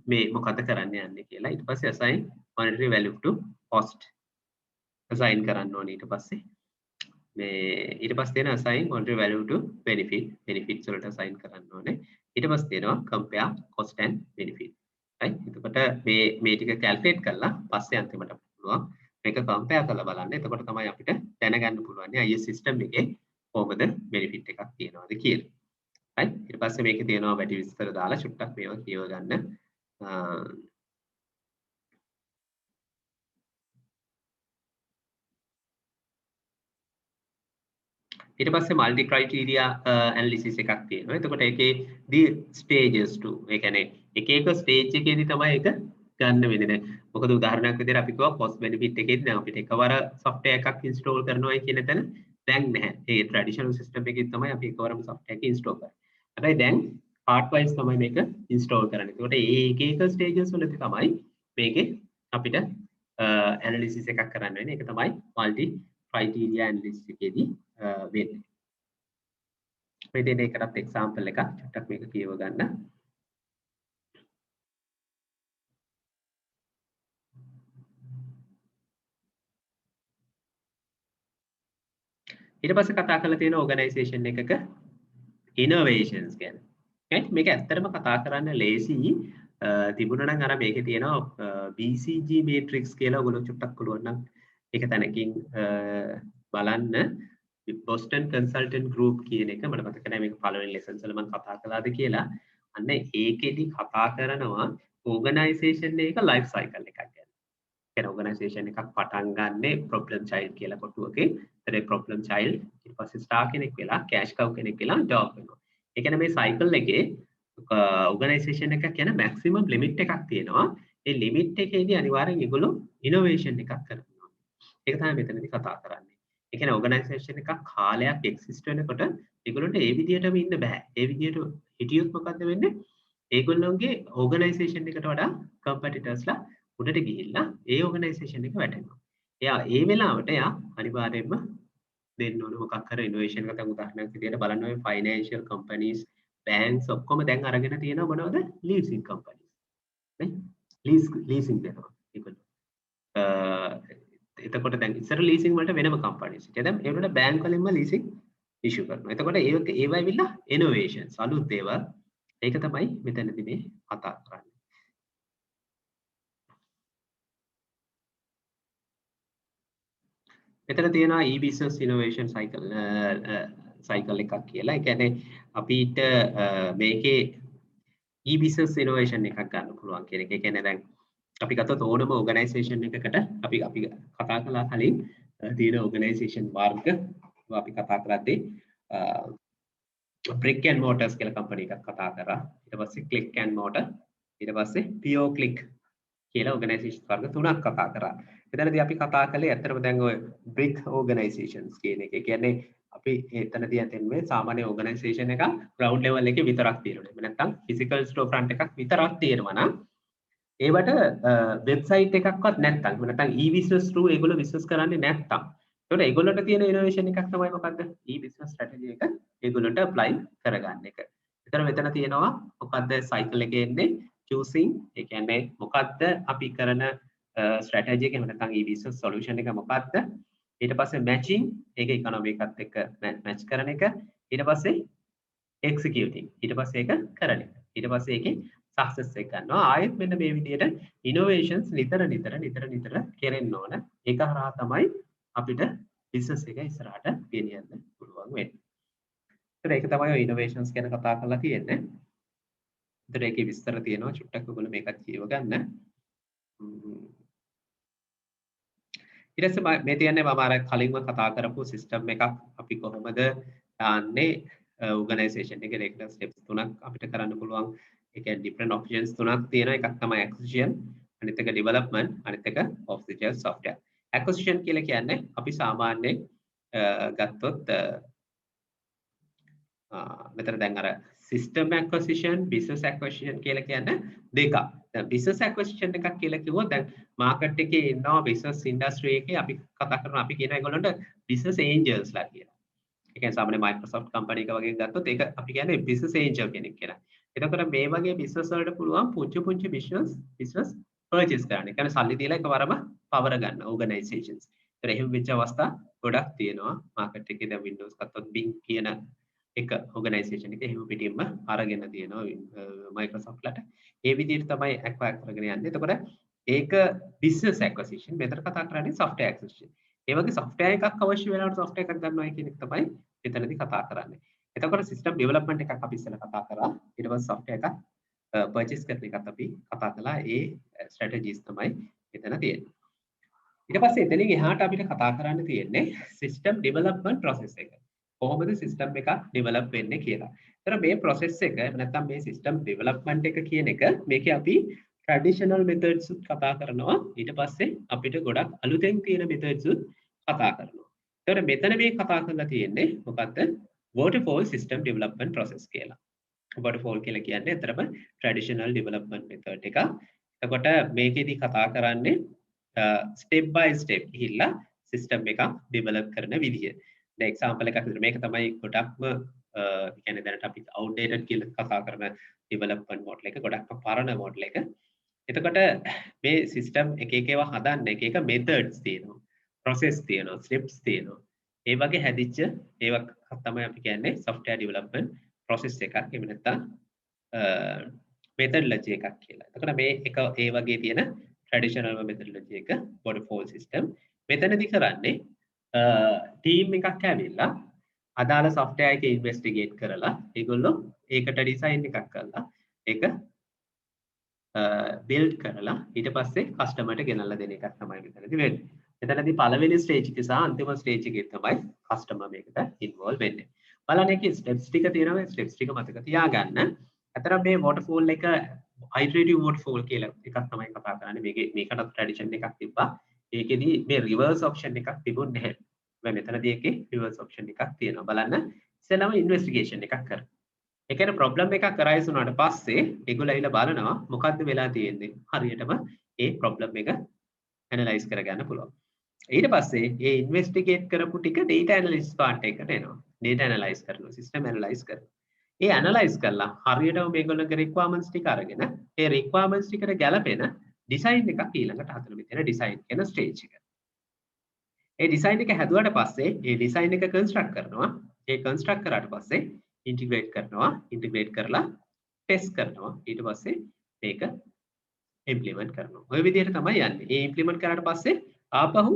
මේ මොකද කරන්න යන්නේ කියලා. ඊට පස්සේ assign monetary value to cost assign කරන්න ඕනේ. ඊට පස්සේ මේ ඊට පස්සේ තියෙන assign monetary value to benefits වලට assign කරන්න ඕනේ. ඊට පස්සේ තියෙනවා compare cost and benefit. right? එතකොට මේ ටික calculate කරලා පස්සේ අන්තිමට පුළුවන් මේක compare කරලා බලන්න. එතකොට තමයි අපිට දැනගන්න පුළුවන් IS system එකේ කොහොමද benefit එකක් තියනවද කියලා. right? ඊට පස්සේ මේකේ තියෙනවා වැඩි විස්තර දාලා චුට්ටක් මේවා කියව ගන්න. ඊට පස්සේ multi criteria analysis එකක් තියෙනවා. එතකොට ඒකේ the stages to ඒ කියන්නේ එක එක stage එකේදී තමයි ඒක ගන්න වෙන්නේ. දැන් මොකද උදාහරණයක් විදිහට අපි කිව්වා cost benefit එකේදී දැන් අපිට එකවර software එකක් install කරනවායි කියන තැන දැන් නැහැ. ඒ traditional system එකේ තමයි අපි එකවරම software එක install කරන්නේ. හැබැයි දැන් part wise තමයි මේක install කරන්නේ. ඒකට ඒ එක එක stages වලදී තමයි මේකේ අපිට analysis එකක් කරන්න වෙන්නේ. ඒක තමයි multi criteria analysis එකේදී වෙන්නේ. මේ දෙන එකකට example එකක් චුට්ටක් මේක කියව ගන්න. ඊට පස්සේ කතා කරලා තියෙන organization එකක innovations ගැන. right? මේක ඇත්තටම කතා කරන්න ලේසි. තිබුණා නම් අර මේකේ තියෙනවා BCG matrix කියලා ඔයගොල්ලෝ චුට්ටක් පුළුවන් නම් ඒක තැනකින් බලන්න. Boston Consultant Group කියන එක මට මතක නැහැ මේක පළවෙනි lessons වල මම කතා කළාද කියලා. අන්න ඒකෙදි කතා කරනවා organization එක life cycle එකක් ගැන. කියන organization එකක් පටන් ගන්නෙ problem child කියලා කොටුවකින්. ඒ problem child ඊට පස්සේ star කෙනෙක් වෙලා cash cow කෙනෙක් වෙලා job වෙනවා. ඒ කියන්නේ මේ cycle එකේ organization එකක් කියන maximum limit එකක් තියෙනවා. ඒ limit එකේදී අනිවාර්යෙන් ඒගොල්ලෝ innovation එකක් කරනවා. ඒක තමයි මෙතනදී කතා කරන්නේ. ඒ කියන්නේ organization එකක් කාලයක් exist වෙනකොට ඒගොල්ලන්ට ඒ විදිහටම ඉන්න බෑ. ඒ විදිහට හිටියොත් මොකද්ද වෙන්නේ? ඒගොල්ලන්ගේ organization එකට වඩා competitorsලා උඩට ගිහිල්ලා ඒ organization එක වැටෙනවා. එයා ඒ වෙලාවට එයා අනිවාර්යයෙන්ම දෙන්න ඕන මොකක් කර innovation එකක් දැන් උදාහරණයක් විදිහට බලන්න ඔය financial companies banks ඔක්කොම දැන් අරගෙන තියෙනවා මොනවද leasing companies නේ leasing දෙනවා ඒගොල්ලෝ එතකොට දැන් ඉස්සර leasing වලට වෙනම companies හිටියා දැන් ඒවලට bank වලින්ම leasing issue කරනවා එතකොට ඒවා ඇවිල්ලා innovations අලුත් දේවල් ඒක තමයි මෙතනදී මේ කතා කරන්නේ මෙතන තියෙනවා e-business innovation cycle එකක් කියලා. ඒ කියන්නේ අපිට මේකේ e-business innovation එකක් ගන්න පුළුවන් කියන එක. ඒ කියන්නේ දැන් අපි ගත්තොත් ඕනම organization එකකට අපි කතා කළා කලින් තියෙන organization වර්ග අපි කතා කරද්දී brick and mortars කියලා company එකක් කතා කරා. ඊට පස්සේ click and mortar ඊට පස්සේ pure click කියලා organization වර්ග තුනක් කතා කරා. එතනදී අපි කතා කළේ ඇත්තටම දැන් ඔය brick organizations කියන එක. ඒ කියන්නේ අපි එතනදී ඇතෙන්නේ සාමාන්‍ය organization එකක් ground level එකේ විතරක් තියෙනවා. එහෙම නැත්නම් physical store front එකක් විතරක් තියෙනවා නම් ඒවට website එකක්වත් නැත්නම් එහෙම නැත්නම් e-business through ඒගොල්ලෝ business කරන්නේ නැත්නම් ඒකට ඒගොල්ලන්ට තියෙන innovation එකක් තමයි මොකද්ද? e-business strategy එක ඒගොල්ලන්ට apply කරගන්න එක. එතන මෙතන තියෙනවා මොකද්ද cycle එකේ එන්නේ choosing ඒ කියන්නේ මොකද්ද අපි කරන strategy එක එහෙම නැත්නම් e-business solution එක මොකක්ද ඊට පස්සේ matching ඒක economy එකත් එක්ක match කරන එක ඊට පස්සේ executing ඊට පස්සේ ඒක කරන එක ඊට පස්සේ ඒකේ success එක ගන්නවා ආයෙත් මෙන්න මේ විදිහට innovations නිතර කෙරෙන්න ඕන ඒක හරහා තමයි අපිට business එක ඉස්සරහට ගෙනියන්න පුළුවන් වෙන්නේ ඒක තමයි ඔය innovations ගැන කතා කරලා තියෙන්නේ ඒතර ඒකේ විස්තර තියෙනවා චුට්ටක් ඔයගොල්ලෝ මේකත් කියව ගන්න ඊට පස්සේ මේ තියන්නේ මම අර කලින්ම කතා කරපු සිස්ටම් එකක් අපි කොහොමද දාන්නේ ඕගනයිසේෂන් එකේ රෙගුලර් ස්ටෙප්ස් තුනක් අපිට කරන්න පුළුවන් ඒ කියන්නේ ඩිෆරන්ට් ඔප්ෂන්ස් තුනක් තියෙනවා එකක් තමයි acquisition අනිත් එක development අනිත් එක off the shelf software acquisition කියලා කියන්නේ අපි සාමාන්‍යයෙන් ගත්තොත් මෙතන දැන් අර system acquisition business acquisition කියලා කියන්නේ දෙකක්. දැන් business acquisition එකක් කියලා කිව්වොත් දැන් market එකේ ඉන්නවා business industry එකේ අපි කතා කරනවා අපි කියන ඒගොල්ලන්ට business angels ලා කියලා. ඒ කියන්නේ සාමාන්‍ය Microsoft company එක වගේ ගත්තොත් ඒක අපි කියන්නේ business angel කෙනෙක් කියලා. එතකොට මේ වගේ business වලට පුළුවන් පුංචි business purchase කරන්න. ඒ කියන්නේ සල්ලි දීලා එකවරම power ගන්න organizations. ඒතර එහෙම වෙච්ච අවස්ථා ගොඩක් තියෙනවා. market එකේ දැන් Windows ගත්තොත් Bing කියන එක organization එක එහෙම පිටින්ම අරගෙන තියෙනවා Microsoft ලට. ඒ විදිහට තමයි acquire කරගෙන යන්නේ. එතකොට ඒක business acquisition. මෙතන කතා කරන්නේ software acquisition. ඒ වගේ software එකක් අවශ්‍ය වෙනකොට software එකක් ගන්නවා කියන එක තමයි මෙතනදී කතා කරන්නේ. එතකොට system development එකක් අපි ඉස්සෙල්ලා කතා කරා. ඊට පස්සේ software එකක් purchase කරන එකත් අපි කතා කළා. ඒ strategies තමයි මෙතන තියෙන්නේ. ඊට පස්සේ එතනින් එහාට අපිට කතා කරන්න තියෙන්නේ system development process එක. කොහොමද system එකක් develop වෙන්නේ කියලා. ඒතර මේ process එක නැත්නම් මේ system development එක කියන එක මේකේ අපි traditional methods උත් කතා කරනවා. ඊට පස්සේ අපිට ගොඩක් අලුතෙන් තියෙන methods උත් කතා කරනවා. ඒතර මෙතන මේ කතා කරලා තියෙන්නේ මොකද්ද? waterfall system development process කියලා. waterfall කියලා කියන්නේ අතරම traditional development method එක. එතකොට මේකෙදි කතා කරන්නේ step by step ගිහිල්ලා system එකක් develop කරන විදිය. දැන් example එකක් විදිහට මේක තමයි ගොඩක්ම කියන්නේ දැනට අපි outdated කියලා කතා කරන development model එක ගොඩක්ම පරණ model එක. එතකොට මේ system එක ඒවා හදන්න එක methods තියෙනවා. process තියෙනවා, steps තියෙනවා. ඒ වගේ හැදිච්ච ඒවා තමයි අපි කියන්නේ software development process එකක්. එහෙම නැත්නම් methodology එකක් කියලා. එතකොට මේ එක ඒ වගේ තියෙන traditional methodology එක waterfall system. මෙතනදී කරන්නේ team එකක් ඇවිල්ලා අදාළ software එක investigate කරලා ඒගොල්ලෝ ඒකට design එකක් කරලා ඒක build කරලා ඊට පස්සේ customer ට ගෙනල්ලා දෙන එකක් තමයි මෙතනදී වෙන්නේ. මෙතනදී පළවෙනි stage එක සහ අන්තිම stage එකේ තමයි customer මේකට involve වෙන්නේ. බලන්න ඒකේ steps ටික තියෙනවා. steps ටික මතක තියාගන්න. අතරම මේ waterfall එක iterative waterfall කියලා එකක් තමයි කතා කරන්නේ. මේකට tradition එකක් තිබ්බා. ඒකෙදි මේ reverse option එකක් තිබුණේ නැහැ. මෙතනදී ඒකේ reverse option එකක් තියෙනවා. බලන්න ඉස්සෙල්ලාම investigation එකක් කරනවා. ඒ කියන්නේ problem එකක් arise වුණාට පස්සේ ඒගොල්ලෝ ඇවිල්ලා බලනවා මොකද්ද වෙලා තියෙන්නේ. හරියටම ඒ problem එක analyze කරගන්න පුළුවන්. ඊට පස්සේ ඒ investigate කරපු ටික data analysis part එකට එනවා. data analyze කරනවා, system analyze කරනවා. ඒ analyze කරලා හරියටම මේගොල්ලෝගේ requirements ටික අරගෙන ඒ requirements ටිකට ගැලපෙන design එකක් ඊළඟට හදන මෙතන design කියන stage එක. ඒ design එක හැදුවට පස්සේ ඒ design එක construct කරනවා. ඒ construct කරාට පස්සේ integrate කරනවා. integrate කරලා test කරනවා. ඊට පස්සේ මේක implement කරනවා. ඔය විදිහට තමයි යන්නේ. ඒ implement කරාට පස්සේ ආපහු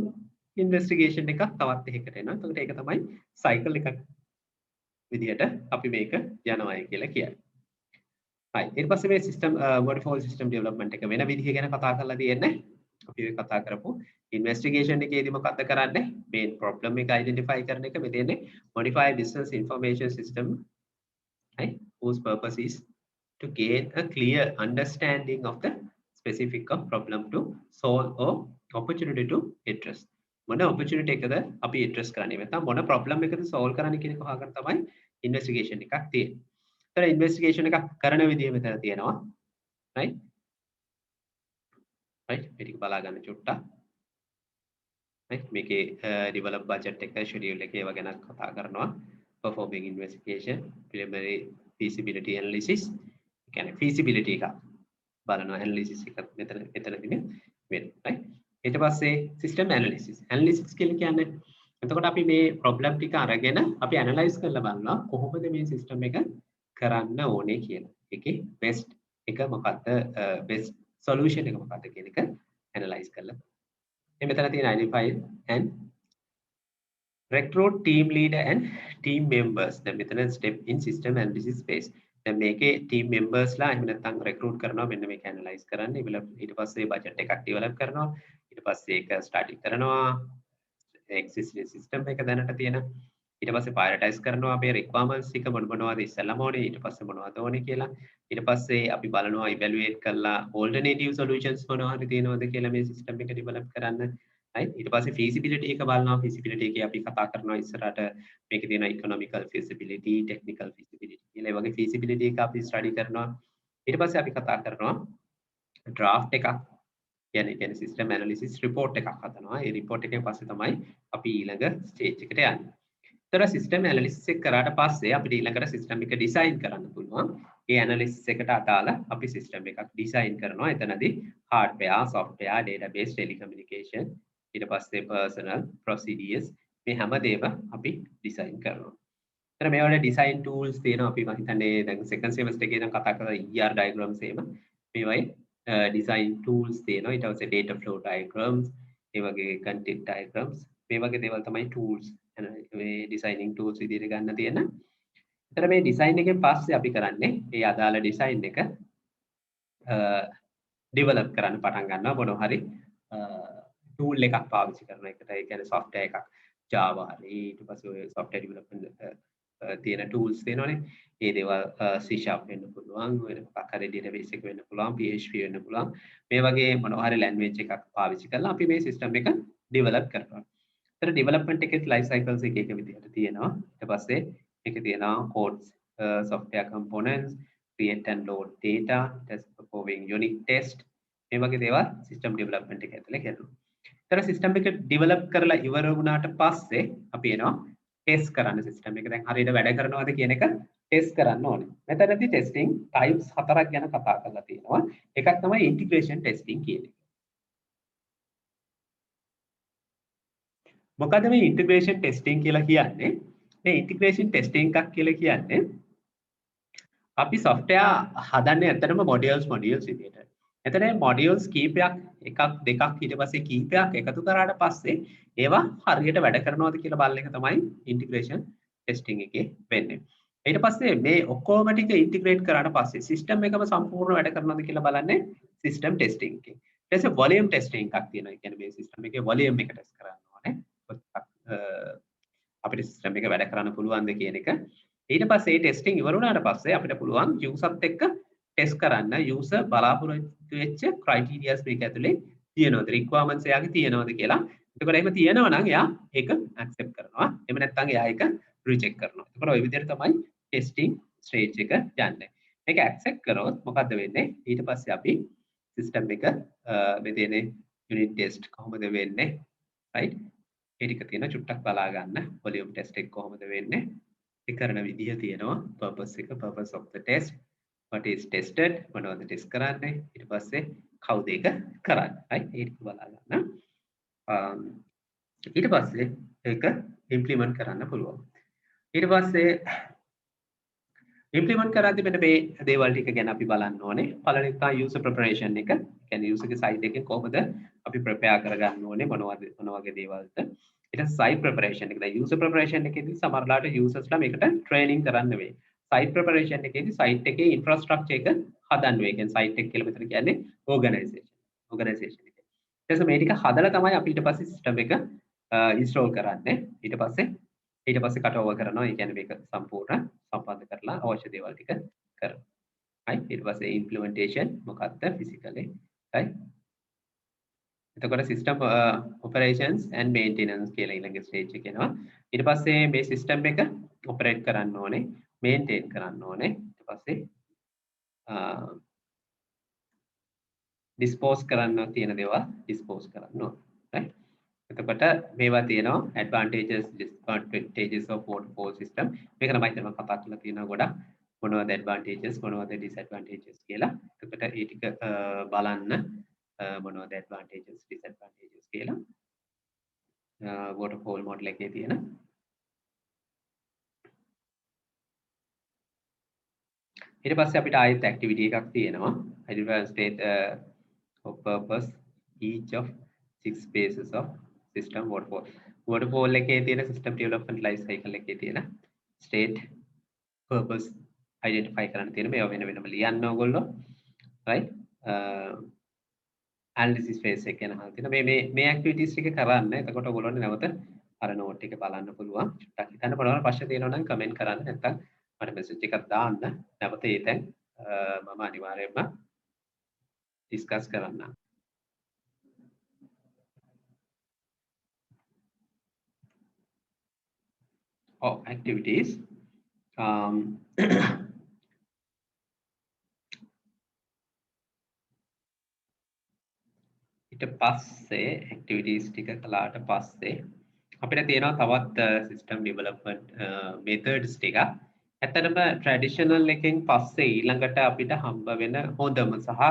investigation එකක් තවත් එකකට එනවා. එතකොට ඒක තමයි cycle එකක් විදිහට අපි මේක යනවායි කියලා කියන්නේ. හරි. ඊට පස්සේ මේ system waterfall system development එක වෙන විදිහ ගැන කතා කරලා තියෙන්නේ. අපි ඔය කතා කරපු investigation එකේදී මොකක්ද කරන්නේ? main problem එක identify කරන එක මෙතෙන්නේ modify business information system right whose purpose is to gain a clear understanding of the specific of problem to solve or opportunity to address. මොන opportunity එකද අපි address කරන්නේ නැත්නම් මොන problem එකද solve කරන්න කියන එක හොයාගන්න තමයි investigation එකක් තියෙන්නේ. ඒතර investigation එකක් කරන විදිය මෙතන තියෙනවා. right මේක බලා ගන්න චුට්ටක්. right මේකේ develop budget එක schedule එක ඒවා ගැන කතා කරනවා. performing investigation, preliminary feasibility analysis. කියන්නේ feasibility එක බලනවා analysis එකක් මෙතනදී වෙන්නේ. right ඊට පස්සේ system analysis කියලා කියන්නේ එතකොට අපි මේ problem ටික අරගෙන අපි analyze කරලා බලනවා කොහොමද මේ system එක කරන්න ඕනේ කියලා. ඒකේ best එක මොකක්ද best solution එක මොකක්ද කියන එක analyze කරලා. මේ මෙතන තියෙන identify and recruit team leader and team members. දැන් මෙතන step in system analysis phase. දැන් මේකේ team members ලා එහෙම නැත්නම් recruit කරනවා මෙන්න මේක analyze කරන්න. ඊට පස්සේ budget එකක් develop කරනවා. ඊට පස්සේ ඒක study කරනවා. existing system එක දැනට තියෙන. ඊට පස්සේ prioritize කරනවා අපේ requirements ටික මොනවද ඉස්සෙල්ලාම ඕනේ. ඊට පස්සේ මොනවද ඕනේ කියලා. ඊට පස්සේ අපි බලනවා evaluate කරලා alternative solutions මොනවද තියෙනවද කියලා මේ system එක develop කරන්න. right ඊට පස්සේ feasibility එක බලනවා. feasibility එකේ අපි කතා කරනවා ඉස්සරහට මේකේ තියෙන economical feasibility, technical feasibility කියලා ඒ වගේ feasibility එක අපි study කරනවා. ඊට පස්සේ අපි කතා කරනවා draft එකක් කියන්නේ system analysis report එකක් හදනවා. ඒ report එකෙන් පස්සේ තමයි අපි ඊළඟ stage එකට යන්නේ. තර සිස්ටම් ඇනලිසිස් එක කරාට පස්සේ අපිට ඊළඟට සිස්ටම් එක ඩිසයින් කරන්න පුළුවන්. ඒ ඇනලිසිස් එකට අදාළ අපි සිස්ටම් එකක් ඩිසයින් කරනවා. එතනදී හાર્ඩ්වෙයාර්, සොෆ්ට්වෙයාර්, ඩේටාබේස්, ටෙලිකමියුනිකේෂන්, ඊට පස්සේ පර්සනල්, ප්‍රොසීඩියර්ස් මේ හැමදේම අපි ඩිසයින් කරනවා. එතන මේ වල ඩිසයින් ටූල්ස් තියෙනවා. අපි මම හිතන්නේ දැන් සෙකන්ඩ් සෙමස්ටර් එකේ නම් කතා කරලා ER ඩයග්‍රෑම්ස් එහෙම මේ වගේ ඩිසයින් ටූල්ස් තියෙනවා. ඊට පස්සේ data flow diagrams, ඒ වගේ content diagrams මේ වගේ දේවල් තමයි ටූල්ස් මේ ඩිසයිනින් ටූල්ස් විදිහට ගන්න තියෙන. එතන මේ ඩිසයින් එකෙන් පස්සේ අපි කරන්නේ මේ අදාළ ඩිසයින් එක ඩෙවලොප් කරන්න පටන් ගන්නවා මොනවා හරි ටූල් එකක් පාවිච්චි කරන එකට. ඒ කියන්නේ software එකක් Java හරි ඊට පස්සේ ඔය software development තියෙන tools තියෙනවනේ. ඒ දේවල් C# වෙන්න පුළුවන්, වෙන මොකක් හරි database එක වෙන්න පුළුවන්, PHP වෙන්න පුළුවන්. මේ වගේ මොනවා හරි language එකක් පාවිච්චි කරලා අපි මේ system එක develop කරනවා. ඒතර development එකේ life cycles එක විදිහට තියෙනවා. ඊට පස්සේ මේකේ තියෙනවා codes, software components, create and load data, test performing unit test මේ වගේ දේවල් system development එක ඇතුලේ කරනවා. ඒතර system එක develop කරලා ඉවර වුණාට පස්සේ අපි එනවා test කරන්න system එක. දැන් හරියට වැඩ කරනවද කියන එක test කරන්න ඕනේ. මෙතනදී testing types 4ක් ගැන කතා කරලා තියෙනවා. එකක් තමයි integration testing කියන එක. මොකද මේ integration testing කියලා කියන්නේ? මේ integration testing එකක් කියලා කියන්නේ අපි software හදන්නේ ඇත්තටම modules විදිහට. එතන modules කීපයක් එකක් දෙකක් ඊට පස්සේ කීපයක් එකතු කරාට පස්සේ ඒවා හරියට වැඩ කරනවද කියලා බලන එක තමයි integration testing එකේ වෙන්නේ. ඊට පස්සේ මේ ඔක්කොම ටික ඉන්ටිග්‍රේට් කරාට පස්සේ සිස්ටම් එකම සම්පූර්ණ වැඩ කරනවද කියලා බලන්නේ සිස්ටම් ටෙස්ටිං එකේ. ඊට පස්සේ වොලියම් ටෙස්ටිං එකක් තියෙනවා. ඒ කියන්නේ මේ සිස්ටම් එකේ වොලියම් එක ටෙස්ට් කරන්න ඕනේ. අපිට සිස්ටම් එක වැඩ කරන්න පුළුවන්ද කියන එක. ඊට පස්සේ මේ ටෙස්ටිං ඉවර වුණාට පස්සේ අපිට පුළුවන් යූසර්ත් එක්ක ටෙස්ට් කරන්න යූසර් බලාපොරොත්තු වෙච්ච ක්‍රයිටීරියාස් මේක ඇතුලේ තියෙනවද රික්වයර්මන්ට්ස් එයාගේ තියෙනවද කියලා. එතකොට එහෙම තියෙනවා නම් එයා ඒක ඇක්සෙප්ට් කරනවා. එහෙම නැත්නම් එයා ඒක රිජෙක්ට් කරනවා. එතකොට ওই විදිහට තමයි ටෙස්ටිං ස්ටේජ් එක යන්නේ. මේක ඇක්සෙප්ට් කරොත් මොකද්ද වෙන්නේ? ඊට පස්සේ අපි සිස්ටම් එක මේ තියෙන යුනිට් ටෙස්ට් කොහොමද වෙන්නේ? රයිට්? ඒ ටික තියෙන චුට්ටක් බලා ගන්න. වොලියම් ටෙස්ට් එක කොහොමද වෙන්නේ? ඒ කරන විදිහ තියෙනවා. purpose එක purpose of the test, what is tested, මොනවද ටෙස්ට් කරන්නේ? ඊට පස්සේ කවුද ඒක කරන්නේ? රයිට්? ඒ ටික බලා ගන්න. ඊට පස්සේ ඒක ඉම්ප්ලිමන්ට් කරන්න පුළුවන්. ඊට පස්සේ ඉම්ප්ලිමන්ට් කරද්දී මෙන්න මේ දේවල් ටික ගැන අපි බලන්න ඕනේ. පළවෙනි තමයි user preparation එක. කියන්නේ user ගේ site එකේ කොහොමද අපි prepare කරගන්න ඕනේ මොන වගේ දේවල්ද. ඊට පස්සේ site preparation එක. දැන් user preparation එකේදී සමහරලාට usersලා මේකට training කරන්න වෙයි. site preparation එකේදී site එකේ infrastructure එක හදන්න වෙයි. කියන්නේ site එක කියලා මෙතන කියන්නේ organization එක. ඊට පස්සේ මේ ටික හදලා තමයි අපි ඊට පස්සේ system එක install කරන්නේ. ඊට පස්සේ cut over කරනවා. ඒ කියන්නේ මේක සම්පූර්ණ සම්බන්ධ කරලා අවශ්‍ය දේවල් ටික කරනවා. right? ඊට පස්සේ implementation මොකක්ද physically, right? එතකොට system operations and maintenance කියලා ඊළඟ stage එක එනවා. ඊට පස්සේ මේ system එක operate කරන්න ඕනේ, maintain කරන්න ඕනේ. ඊට පස්සේ dispose කරන්න තියෙන දේවල් dispose කරන්න ඕනේ. right? එතකොට මේවා තියෙනවා advantages of waterfall system. මේක තමයි මම කතා කරලා තියෙනවා ගොඩක්. මොනවද advantages මොනවද disadvantages කියලා. එතකොට ඒ ටික බලන්න මොනවද advantages disadvantages කියලා. waterfall model එකේ තියෙන. ඊට පස්සේ අපිට ආයෙත් activity එකක් තියෙනවා. identify state of purpose each of 6 phases of system waterfall එකේ තියෙන system development life cycle එකේ තියෙන state purpose identify කරන්න තියෙන මේවා වෙනම ලියන්න ඕගොල්ලෝ right analysis phase එක ගැන අහලා තියෙන මේ activities ටික කරන්න. එතකොට ඔයගොල්ලන්ට නැවත අර note එක බලන්න පුළුවන්. චුට්ටක් හිතන්න බලන්න ප්‍රශ්න තියෙනවා නම් comment කරන්න. නැත්නම් මට message එකක් දාන්න. නැවත ඒ තැන් මම අනිවාර්යයෙන්ම discuss කරන්න. activities ඊට පස්සේ activities ටික කළාට පස්සේ අපිට තියෙනවා තවත් සිස්ටම් ඩෙවලොප්මන්ට් මෙතඩ්ස් ටිකක්. ඇත්තටම ට්‍රැඩිෂනල් එකෙන් පස්සේ ඊළඟට අපිට හම්බ වෙන හොඳම සහ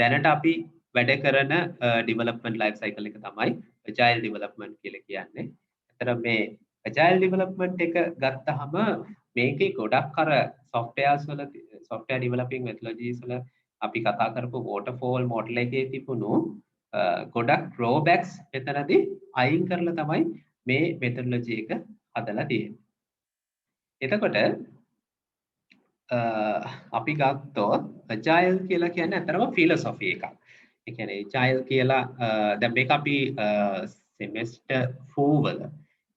දැනට අපි වැඩ කරන ඩෙවලොප්මන්ට් ලයිෆ් සයිකල් එක තමයි ඇජයිල් ඩෙවලොප්මන්ට් කියලා කියන්නේ. ඇත්තට මේ ඇජයිල් ඩෙවලොප්මන්ට් එක ගත්තහම මේකේ ගොඩක් අර software developing methodologies වල අපි කතා කරපු waterfall model එකේ තිබුණු ගොඩක් drawbacks මෙතනදී අයින් කරලා තමයි මේ methodology එක හදලා තියෙන්නේ. එතකොට අපි ගත්තොත් agile කියලා කියන්නේ අතරම philosophy එකක්. ඒ කියන්නේ agile කියලා දැන් මේක අපි semester 4 වල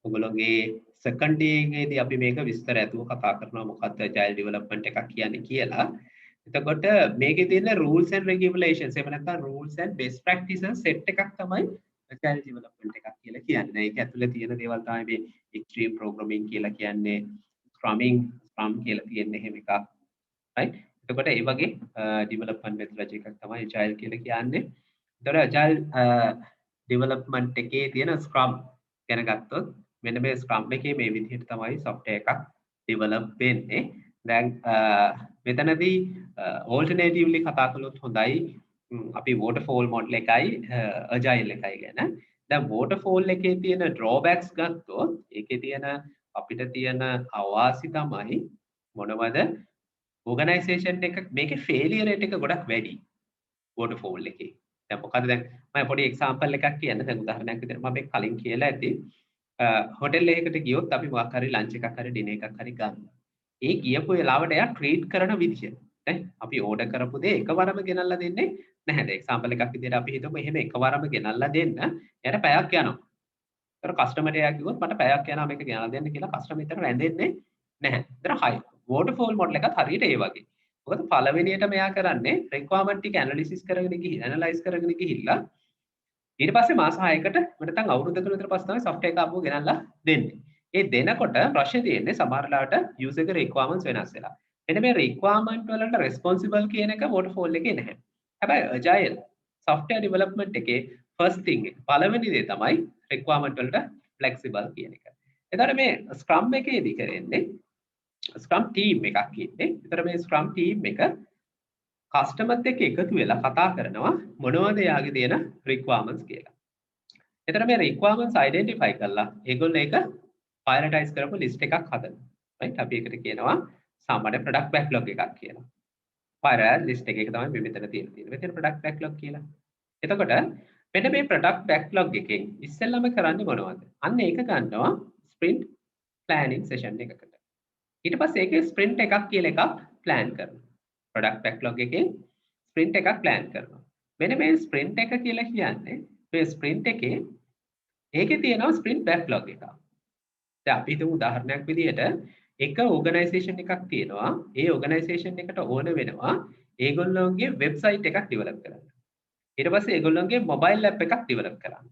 ඔයගොල්ලෝගේ second year එකේදී අපි මේක විස්තර ඇතුව කතා කරනවා මොකක්ද agile development එකක් කියන්නේ කියලා. එතකොට මේකේ තියෙන rules and regulations එහෙම නැත්නම් rules and best practices set එකක් තමයි agile development එකක් කියලා කියන්නේ. ඒක ඇතුලේ තියෙන දේවල් තමයි මේ extreme programming කියලා කියන්නේ, scrum කියලා තියෙන්නේ එහෙම එකක්. right? එතකොට ඒ වගේ development methodology එකක් තමයි agile කියලා කියන්නේ. එතකොට agile development එකේ තියෙන scrum ගැන ගත්තොත් මෙන්න මේ scrum එකේ මේ විදිහට තමයි software එකක් develop වෙන්නේ. දැන් මෙතනදී alternatively කතා කළොත් හොඳයි අපි waterfall model එකයි agile එකයි ගැන. දැන් waterfall එකේ තියෙන drawbacks ගත්තොත් ඒකේ තියෙන අපිට තියෙන අවාසි තමයි මොනවද organization එක මේකේ failure rate එක ගොඩක් වැඩි waterfall එකේ. දැන් මොකද දැන් මම පොඩි example එකක් කියන්න. දැන් උදාහරණයක් විදිහට මම මේක කලින් කියලා ඇති. හොටෙල් එකකට ගියොත් අපි මොකක් හරි lunch එකක් හරි dinner එකක් හරි ගන්නවා. ඒ ගියපු වෙලාවට එයා ට්‍රීට් කරන විදිය නේ අපි ඕඩර් කරපු දේ එකවරම ගෙනල්ලා දෙන්නේ නැහැ. දැන් එක්සැම්පල් එකක් විදිහට අපි හිතමු එහෙම එකවරම ගෙනල්ලා දෙන්න එයාට පැයක් යනවා. ඒතර කස්ටමර් එයා කිව්වොත් මට පැයක් යනවා මේක ගෙනල්ලා දෙන්න කියලා කස්ටමර් විතර වැඳෙන්නේ නැහැ. ඒතර හයි waterfall model එකත් හරියට ඒ වගේ. මොකද පළවෙනියට මෙයා කරන්නේ requirement ටික analysis කරගෙන analyze කරගෙන ගිහිල්ලා ඊට පස්සේ මාස 6කට නැත්නම් අවුරුද්දකට විතර පස්සේ තමයි software එක ආපහු ගෙනල්ලා දෙන්නේ. ඒ දෙනකොට ප්‍රශ්නේ තියෙන්නේ සමහරලාට user ගේ requirements වෙනස් වෙලා. මෙන්න මේ requirement වලට responsible කියන එක waterfall එකේ නැහැ. හැබැයි agile software development එකේ first thing එක පළවෙනි දේ තමයි requirement වලට flexible කියන එක. එතකොට මේ scrum එකේදී කරන්නේ scrum team එකක් ඉන්නේ. එතකොට මේ scrum team එක කස්ටමර්ත් එක්ක එකතු වෙලා කතා කරනවා මොනවද යාගේ තියෙන requirements කියලා. එතන මේ requirements identify කරලා ඒගොල්ලෝ ඒක prioritize කරපු list එකක් හදනවා. right? අපි ඒකට කියනවා සාමාන්‍ය product backlog එකක් කියලා. priority list එකක තමයි මේ මෙතන තියෙන්නේ. මෙතන product backlog කියලා. එතකොට මෙන්න මේ product backlog එකෙන් ඉස්සෙල්ලාම කරන්නේ මොනවද? අන්න ඒක ගන්නවා sprint planning session එකකට. ඊට පස්සේ ඒකේ sprint එකක් කියලා එකක් plan කරනවා. product backlog එකේ sprint එකක් plan කරනවා. මෙන්න මේ sprint එක කියලා කියන්නේ මේ sprint එකේ ඒකේ තියෙනවා sprint backlog එකක්. දැන් අපි හිතමු උදාහරණයක් විදිහට එක organization එකක් තියෙනවා. ඒ organization එකට ඕන වෙනවා ඒගොල්ලෝගේ website එකක් develop කරන්න. ඊට පස්සේ ඒගොල්ලෝගේ mobile app එකක් develop කරන්න.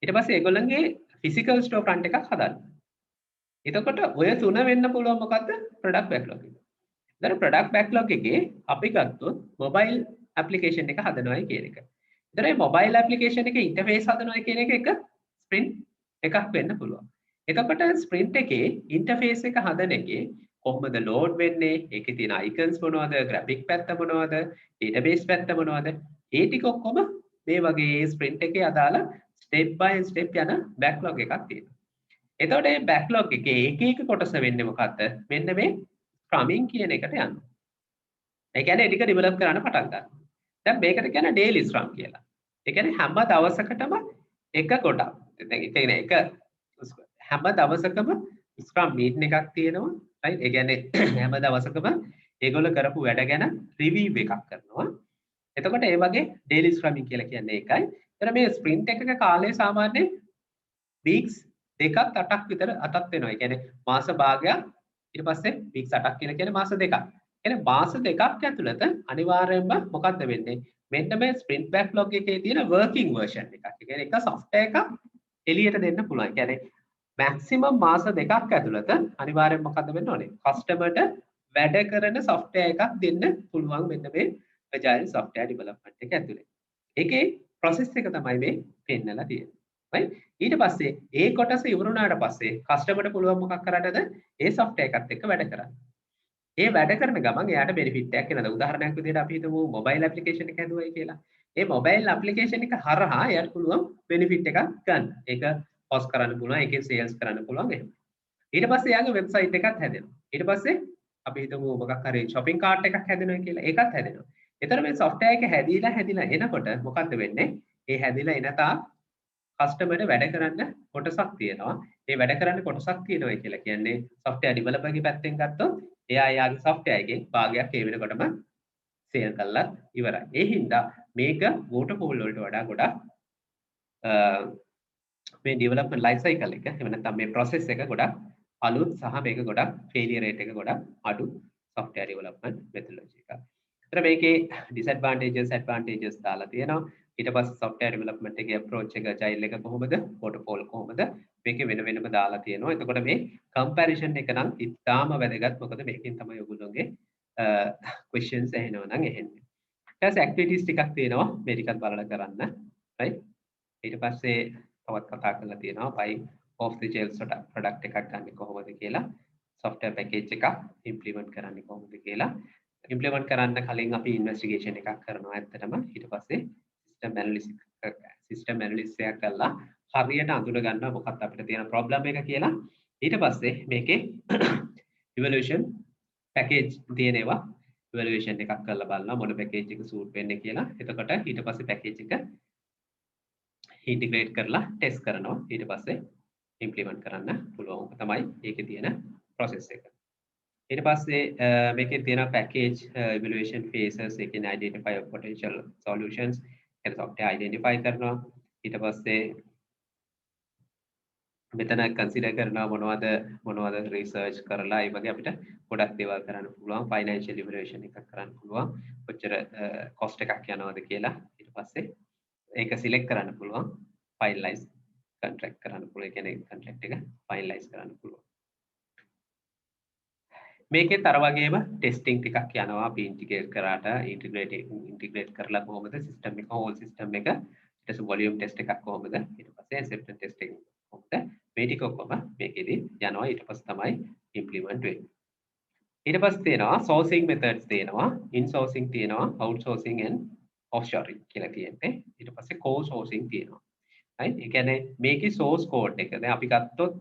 ඊට පස්සේ ඒගොල්ලන්ගේ physical store front එකක් හදන්න. එතකොට ඔය තුන වෙන්න පුළුවන් මොකද්ද? product backlog එක. දැන් product backlog එකේ අපි ගත්තොත් mobile application එක හදනවායි කියන එක. ඒතර මේ mobile application එකේ interface හදනවා කියන එක sprint එකක් වෙන්න පුළුවන්. එතකොට sprint එකේ interface එක හදන එකේ කොහොමද load වෙන්නේ? ඒකේ තියෙන icons මොනවද? graphic පැත්ත මොනවද? database පැත්ත මොනවද? ඒ ටික ඔක්කොම මේ වගේ sprint එකේ අදාළ step by step යන backlog එකක් තියෙනවා. එතකොට මේ backlog එකේ එක එක කොටස වෙන්නේ මොකද්ද? මෙන්න මේ scrumming කියන එකට යනවා. ඒ කියන්නේ ටික develop කරන්න පටන් ගන්නවා. දැන් මේකට කියන daily scrum කියලා. ඒ කියන්නේ හැම දවසකටම එක කොටක්. දැන් ඒ කියන්නේ එක හැම දවසකම scrum meeting එකක් තියෙනවා. right? ඒ කියන්නේ හැම දවසකම ඒගොල්ලෝ කරපු වැඩ ගැන review එකක් කරනවා. එතකොට ඒ වගේ daily scrumming කියලා කියන්නේ ඒකයි. එතන මේ sprint එකක කාලය සාමාන්‍යයෙන් weeks 2ක් 8ක් විතර අතක් වෙනවා. ඒ කියන්නේ මාස භාගයක් ඊට පස්සේ weeks 8ක් කියලා කියන්නේ මාස 2ක්. කියන්නේ මාස 2ක් ඇතුළත අනිවාර්යයෙන්ම මොකක්ද වෙන්නේ? මෙන්න මේ sprint backlog එකේ තියෙන working version එකක්. ඒ කියන්නේ එක software එකක් එළියට දෙන්න පුළුවන්. කියන්නේ maximum මාස 2ක් ඇතුළත අනිවාර්යයෙන් මොකද්ද වෙන්න ඕනේ? customer-ට වැඩ කරන software එකක් දෙන්න පුළුවන් මෙන්න මේ agile software development එක ඇතුලේ. ඒකේ process එක තමයි මේ පෙන්නලා තියෙන්නේ. right ඊට පස්සේ ඒ කොටස ඉවරුණාට පස්සේ කස්ටමර්ට පුළුවන් මොකක් කරන්නද ඒ software එකත් එක්ක වැඩ කරන්න. ඒ වැඩ කරන ගමන් එයාට benefit එකක් එනවා. උදාහරණයක් විදිහට අපි හිතමු mobile application එක හැදුවයි කියලා. ඒ mobile application එක හරහා එයාට පුළුවන් benefit එකක් ගන්න. ඒක post කරන්න පුළුවන්, ඒකෙන් sales කරන්න පුළුවන් එහෙම. ඊට පස්සේ එයාගේ website එකක් හැදෙනවා. ඊට පස්සේ අපි හිතමු මොකක් හරි shopping cart එකක් හැදෙනවා කියලා. ඒකත් හැදෙනවා. එතන මේ software එක හැදිලා එනකොට මොකද්ද වෙන්නේ? ඒ හැදිලා එන තාක් කස්ටමර්ට වැඩ කරන්න කොටසක් තියෙනවා. ඒ වැඩ කරන්න කොටසක් තියෙනවා කියලා කියන්නේ software developer ගේ පැත්තෙන් ගත්තොත් එයා එයාගේ software එකේ භාගයක් ඒ වෙනකොටම sale කරලා ඉවරයි. ඒ හින්දා මේක waterfall වලට වඩා ගොඩක් මේ development life cycle එක එහෙම නැත්නම් මේ process එක ගොඩක් අලුත් සහ මේක ගොඩක් failure rate එක ගොඩක් අඩු software development methodology එකක්. ඒතර මේකේ disadvantages advantages දාලා තියෙනවා. ඊට පස්සේ software development එකේ approach එක agile එක කොහොමද waterfall කොහොමද මේකේ වෙන වෙනම දාලා තියෙනවා. එතකොට මේ comparison එක නම් ඉතාම වැදගත්. මොකද මේකෙන් තමයි ඔයගොල්ලෝගේ questions ඇහෙනවා නම් එන්නේ. ඊට පස්සේ activities ටිකක් තියෙනවා. මේ ටිකත් බලලා කරන්න. right ඊට පස්සේ තවත් කතා කරලා තියෙනවා buy off the shelf product එකක් ගන්න කොහොමද කියලා software package එකක් implement කරන්නේ කොහොමද කියලා implement කරන්න කලින් අපි investigation එකක් කරනවා ඇත්තටම ඊට පස්සේ system analysis එකක් කරලා හරියට අඳුන ගන්නවා මොකක්ද අපිට තියෙන problem එක කියලා ඊට පස්සේ මේකේ evaluation package තියෙනවා evaluation එකක් කරලා බලනවා මොන package එක suit වෙන්නේ කියලා එතකොට ඊට පස්සේ package එක integrate කරලා test කරනවා ඊට පස්සේ implement කරන්න පුළුවන්. ඒක තමයි ඒකේ තියෙන process එක. ඊට පස්සේ මේකේ තියෙන package evaluation phases ඒ කියන්නේ identify potential solutions ඒක software identify කරනවා. ඊට පස්සේ මෙතන consider කරනවා මොනවද research කරලා ඒ වගේ අපිට ගොඩක් දේවල් කරන්න පුළුවන්. financial evaluation එකක් කරන්න පුළුවන්. කොච්චර cost එකක් යනවද කියලා ඊට පස්සේ ඒක select කරන්න පුළුවන්. finalize contract කරන්න පුළුවන්. ඒ කියන්නේ contract එක finalize කරන්න පුළුවන්. මේකෙත් අර වගේම testing ටිකක් යනවා. අපි integrate කරාට integrate කරලා කොහොමද system එක whole system එක ඊට පස්සේ volume test එකක් කොහොමද ඊට පස්සේ acceptance testing කොහොමද මේ ටික ඔක්කොම මේකෙදි යනවා. ඊට පස්සේ තමයි implement වෙන්නේ. ඊට පස්සේ තියෙනවා sourcing methods තියෙනවා. in-sourcing තියෙනවා. outsourcing and offshoring කියලා තියෙන්නේ. ඊට පස්සේ co-sourcing තියෙනවා. right ඒ කියන්නේ මේකේ source code එක දැන් අපි ගත්තොත්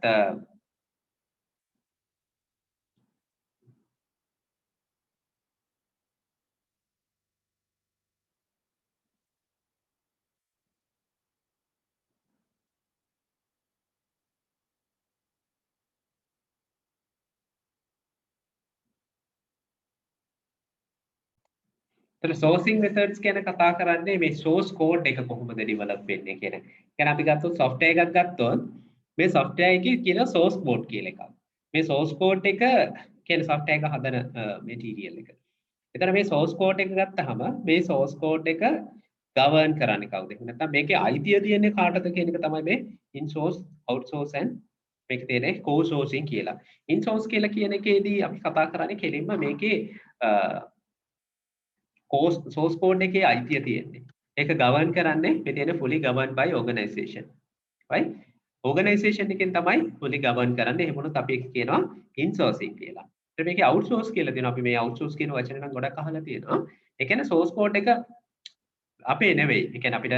sourcing methods ගැන කතා කරන්නේ මේ source code එක කොහොමද develop වෙන්නේ කියන. يعني අපි ගත්තොත් software එකක් ගත්තොත් මේ software එකේ කියන source code කියලා එකක්. මේ source code එක කියන්නේ software එක හදන material එක. එතන මේ source code එක ගත්තාම මේ source code එක govern කරන්නේ කවුද? නැත්නම් මේකේ අයිතිය තියෙන්නේ කාටද කියන එක තමයි මේ in-source, outsource and මේක තියෙන්නේ co-sourcing කියලා. in-source කියලා කියන එකේදී අපි කතා කරන්නේ කෙලින්ම මේකේ source code එකේ අයිතිය තියෙන්නේ. ඒක govern කරන්නේ මේ තියෙන fully governed by organization. right? organization එකෙන් තමයි fully govern කරන්නේ. එහෙම වුණොත් අපි ඒක කියනවා in-sourcing කියලා. ඊට මේකේ outsource කියලා තියෙනවා. අපි මේ outsource කියන වචනේ නම් ගොඩක් අහලා තියෙනවා. ඒ කියන්නේ source code එක අපේ නෙවෙයි. ඒ කියන්නේ අපිට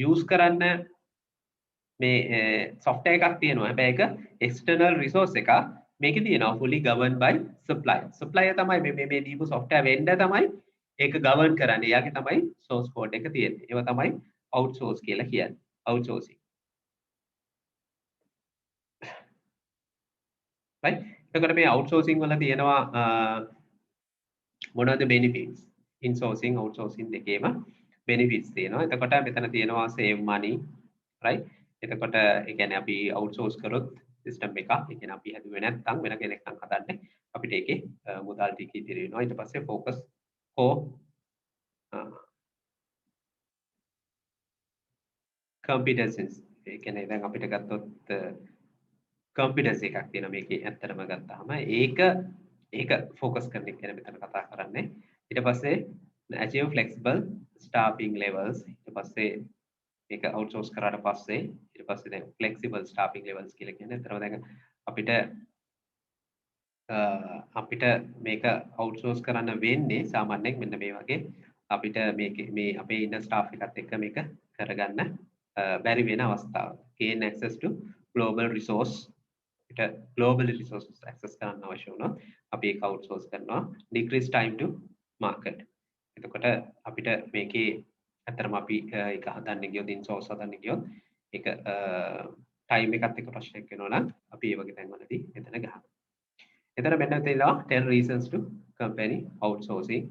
use කරන්න මේ software එකක් තියෙනවා. හැබැයි ඒක external resource එකක්. මේකේ තියෙනවා fully governed by supplier. supplier තමයි මේ දීපු software vendor තමයි ඒක govern කරන්නේ. එයාගේ තමයි source code එක තියෙන්නේ. ඒවා තමයි outsource කියලා කියන්නේ. outsourcing. right? එතකොට මේ outsourcing වල තියෙනවා මොනවද benefits? insourcing outsourcing දෙකේම benefits තියෙනවා. එතකොට මෙතන තියෙනවා save money, right? එතකොට ඒ කියන්නේ අපි outsource කරොත් system එකක් ඒ කියන්නේ අපි හැදුවේ නැත්නම් වෙන කෙනෙක් නම් හදන්නේ අපිට ඒකේ මුදල් ටික ඉතිරි වෙනවා. ඊට පස්සේ focus competencies ඒ කියන්නේ දැන් අපිට ගත්තොත් competency එකක් තියෙනවා මේකේ ඇත්තටම ගත්තාම ඒක focus කරන එක ගැන මෙතන කතා කරන්නේ. ඊට පස්සේ achieve flexible staffing levels ඊට පස්සේ මේක outsource කරාට පස්සේ ඊට පස්සේ දැන් flexible staffing levels කියලා කියන්නේ. ඒතරම දැන් අපිට මේක outsource කරන්න වෙන්නේ සාමාන්‍යයෙන් මෙන්න මේ වගේ අපිට මේ අපේ ඉන්න staff එකත් එක්ක මේක කරගන්න බැරි වෙන අවස්ථාවක්. gain access to global resource අපිට global resources access කරන්න අවශ්‍ය වුණොත් අපි ඒක outsource කරනවා. decrease time to market. එතකොට අපිට මේකේ අතරම අපි ඒක හදන්න ගියොත් insource හදන්න ගියොත් ඒක time එකත් එක්ක ප්‍රශ්නයක් වෙනවා නම් අපි ඒ වගේ තැන්වලදී මෙතන ගහනවා. එතන මෙන්න තියෙනවා 10 reasons to company outsourcing.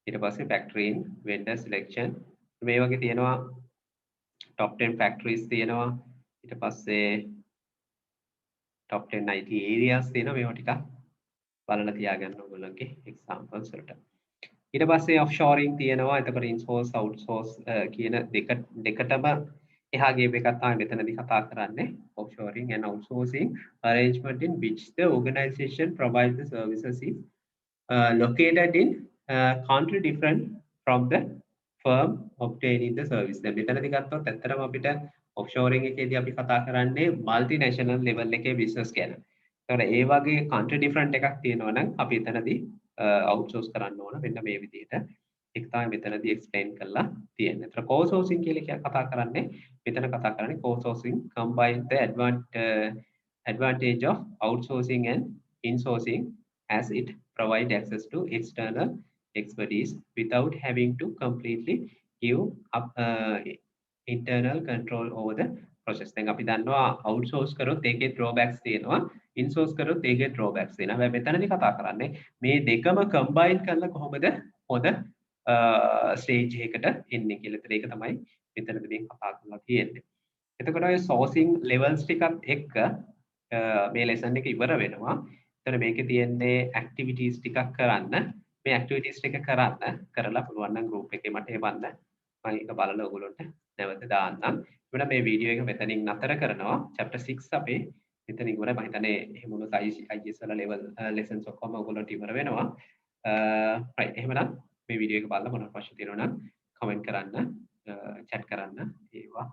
ඊට පස්සේ factory in vendor selection මේ වගේ තියෙනවා top 10 factories තියෙනවා. ඊට පස්සේ top 10 IT areas තියෙනවා. මේවා ටිකක් බලලා තියාගන්න ඕගොල්ලන්ගේ examples වලට. ඊට පස්සේ offshoring තියෙනවා. එතකොට insource outsource කියන දෙකටම එහා ගේම් එකක් තමයි මෙතනදී කතා කරන්නේ. offshoring and outsourcing arrangement in which the organization provides the services is located in country different from the firm obtaining the service. දැන් මෙතනදී ගත්තොත් ඇත්තටම අපිට offshoring එකේදී අපි කතා කරන්නේ multinational level එකේ business ගැන. ඒතකොට ඒ වගේ country different එකක් තියෙනවා නම් අපි එතනදී outsource කරන්න ඕන මෙන්න මේ විදිහට. ඒක තමයි මෙතනදී explain කරලා තියෙන්නේ. ඒතර co-sourcing කියලා කතා කරන්නේ මෙතන කතා කරන්නේ co-sourcing combine the advantage of outsourcing and insourcing as it provide access to external expertise without having to completely give up internal control over the process. දැන් අපි දන්නවා outsource කරොත් ඒකේ drawbacks තියෙනවා, insource කරොත් ඒකේ drawbacks තියෙනවා. හැබැයි මෙතනදී කතා කරන්නේ මේ දෙකම combine කරලා කොහොමද හොඳ stage එකකට එන්නේ කියලා. ඒක තමයි මෙතනදී මේ කතා කරලා තියෙන්නේ. එතකොට ඔය sourcing levels ටිකත් එක්ක මේ lesson එක ඉවර වෙනවා. එතන මේකේ තියෙන්නේ activities ටිකක් කරන්න. මේ activities ටික කරලා පුළුවන් නම් group එකේ මට එවන්න. මම ඒක බලලා ඔයගොල්ලන්ට නැවත දාන්නම්. එතන මේ වීඩියෝ එක මෙතනින් නතර කරනවා. chapter 6 අපේ මෙතනින් ඉවරයි. මම හිතන්නේ එහෙම වුණොත් IS වල level lessons ඔක්කොම ඔයගොල්ලන්ට ඉවර වෙනවා. right එහෙමනම් මේ වීඩියෝ එක බලලා මොනවද ප්‍රශ්න තියෙනවා නම් comment කරන්න, chat කරන්න. ඒවා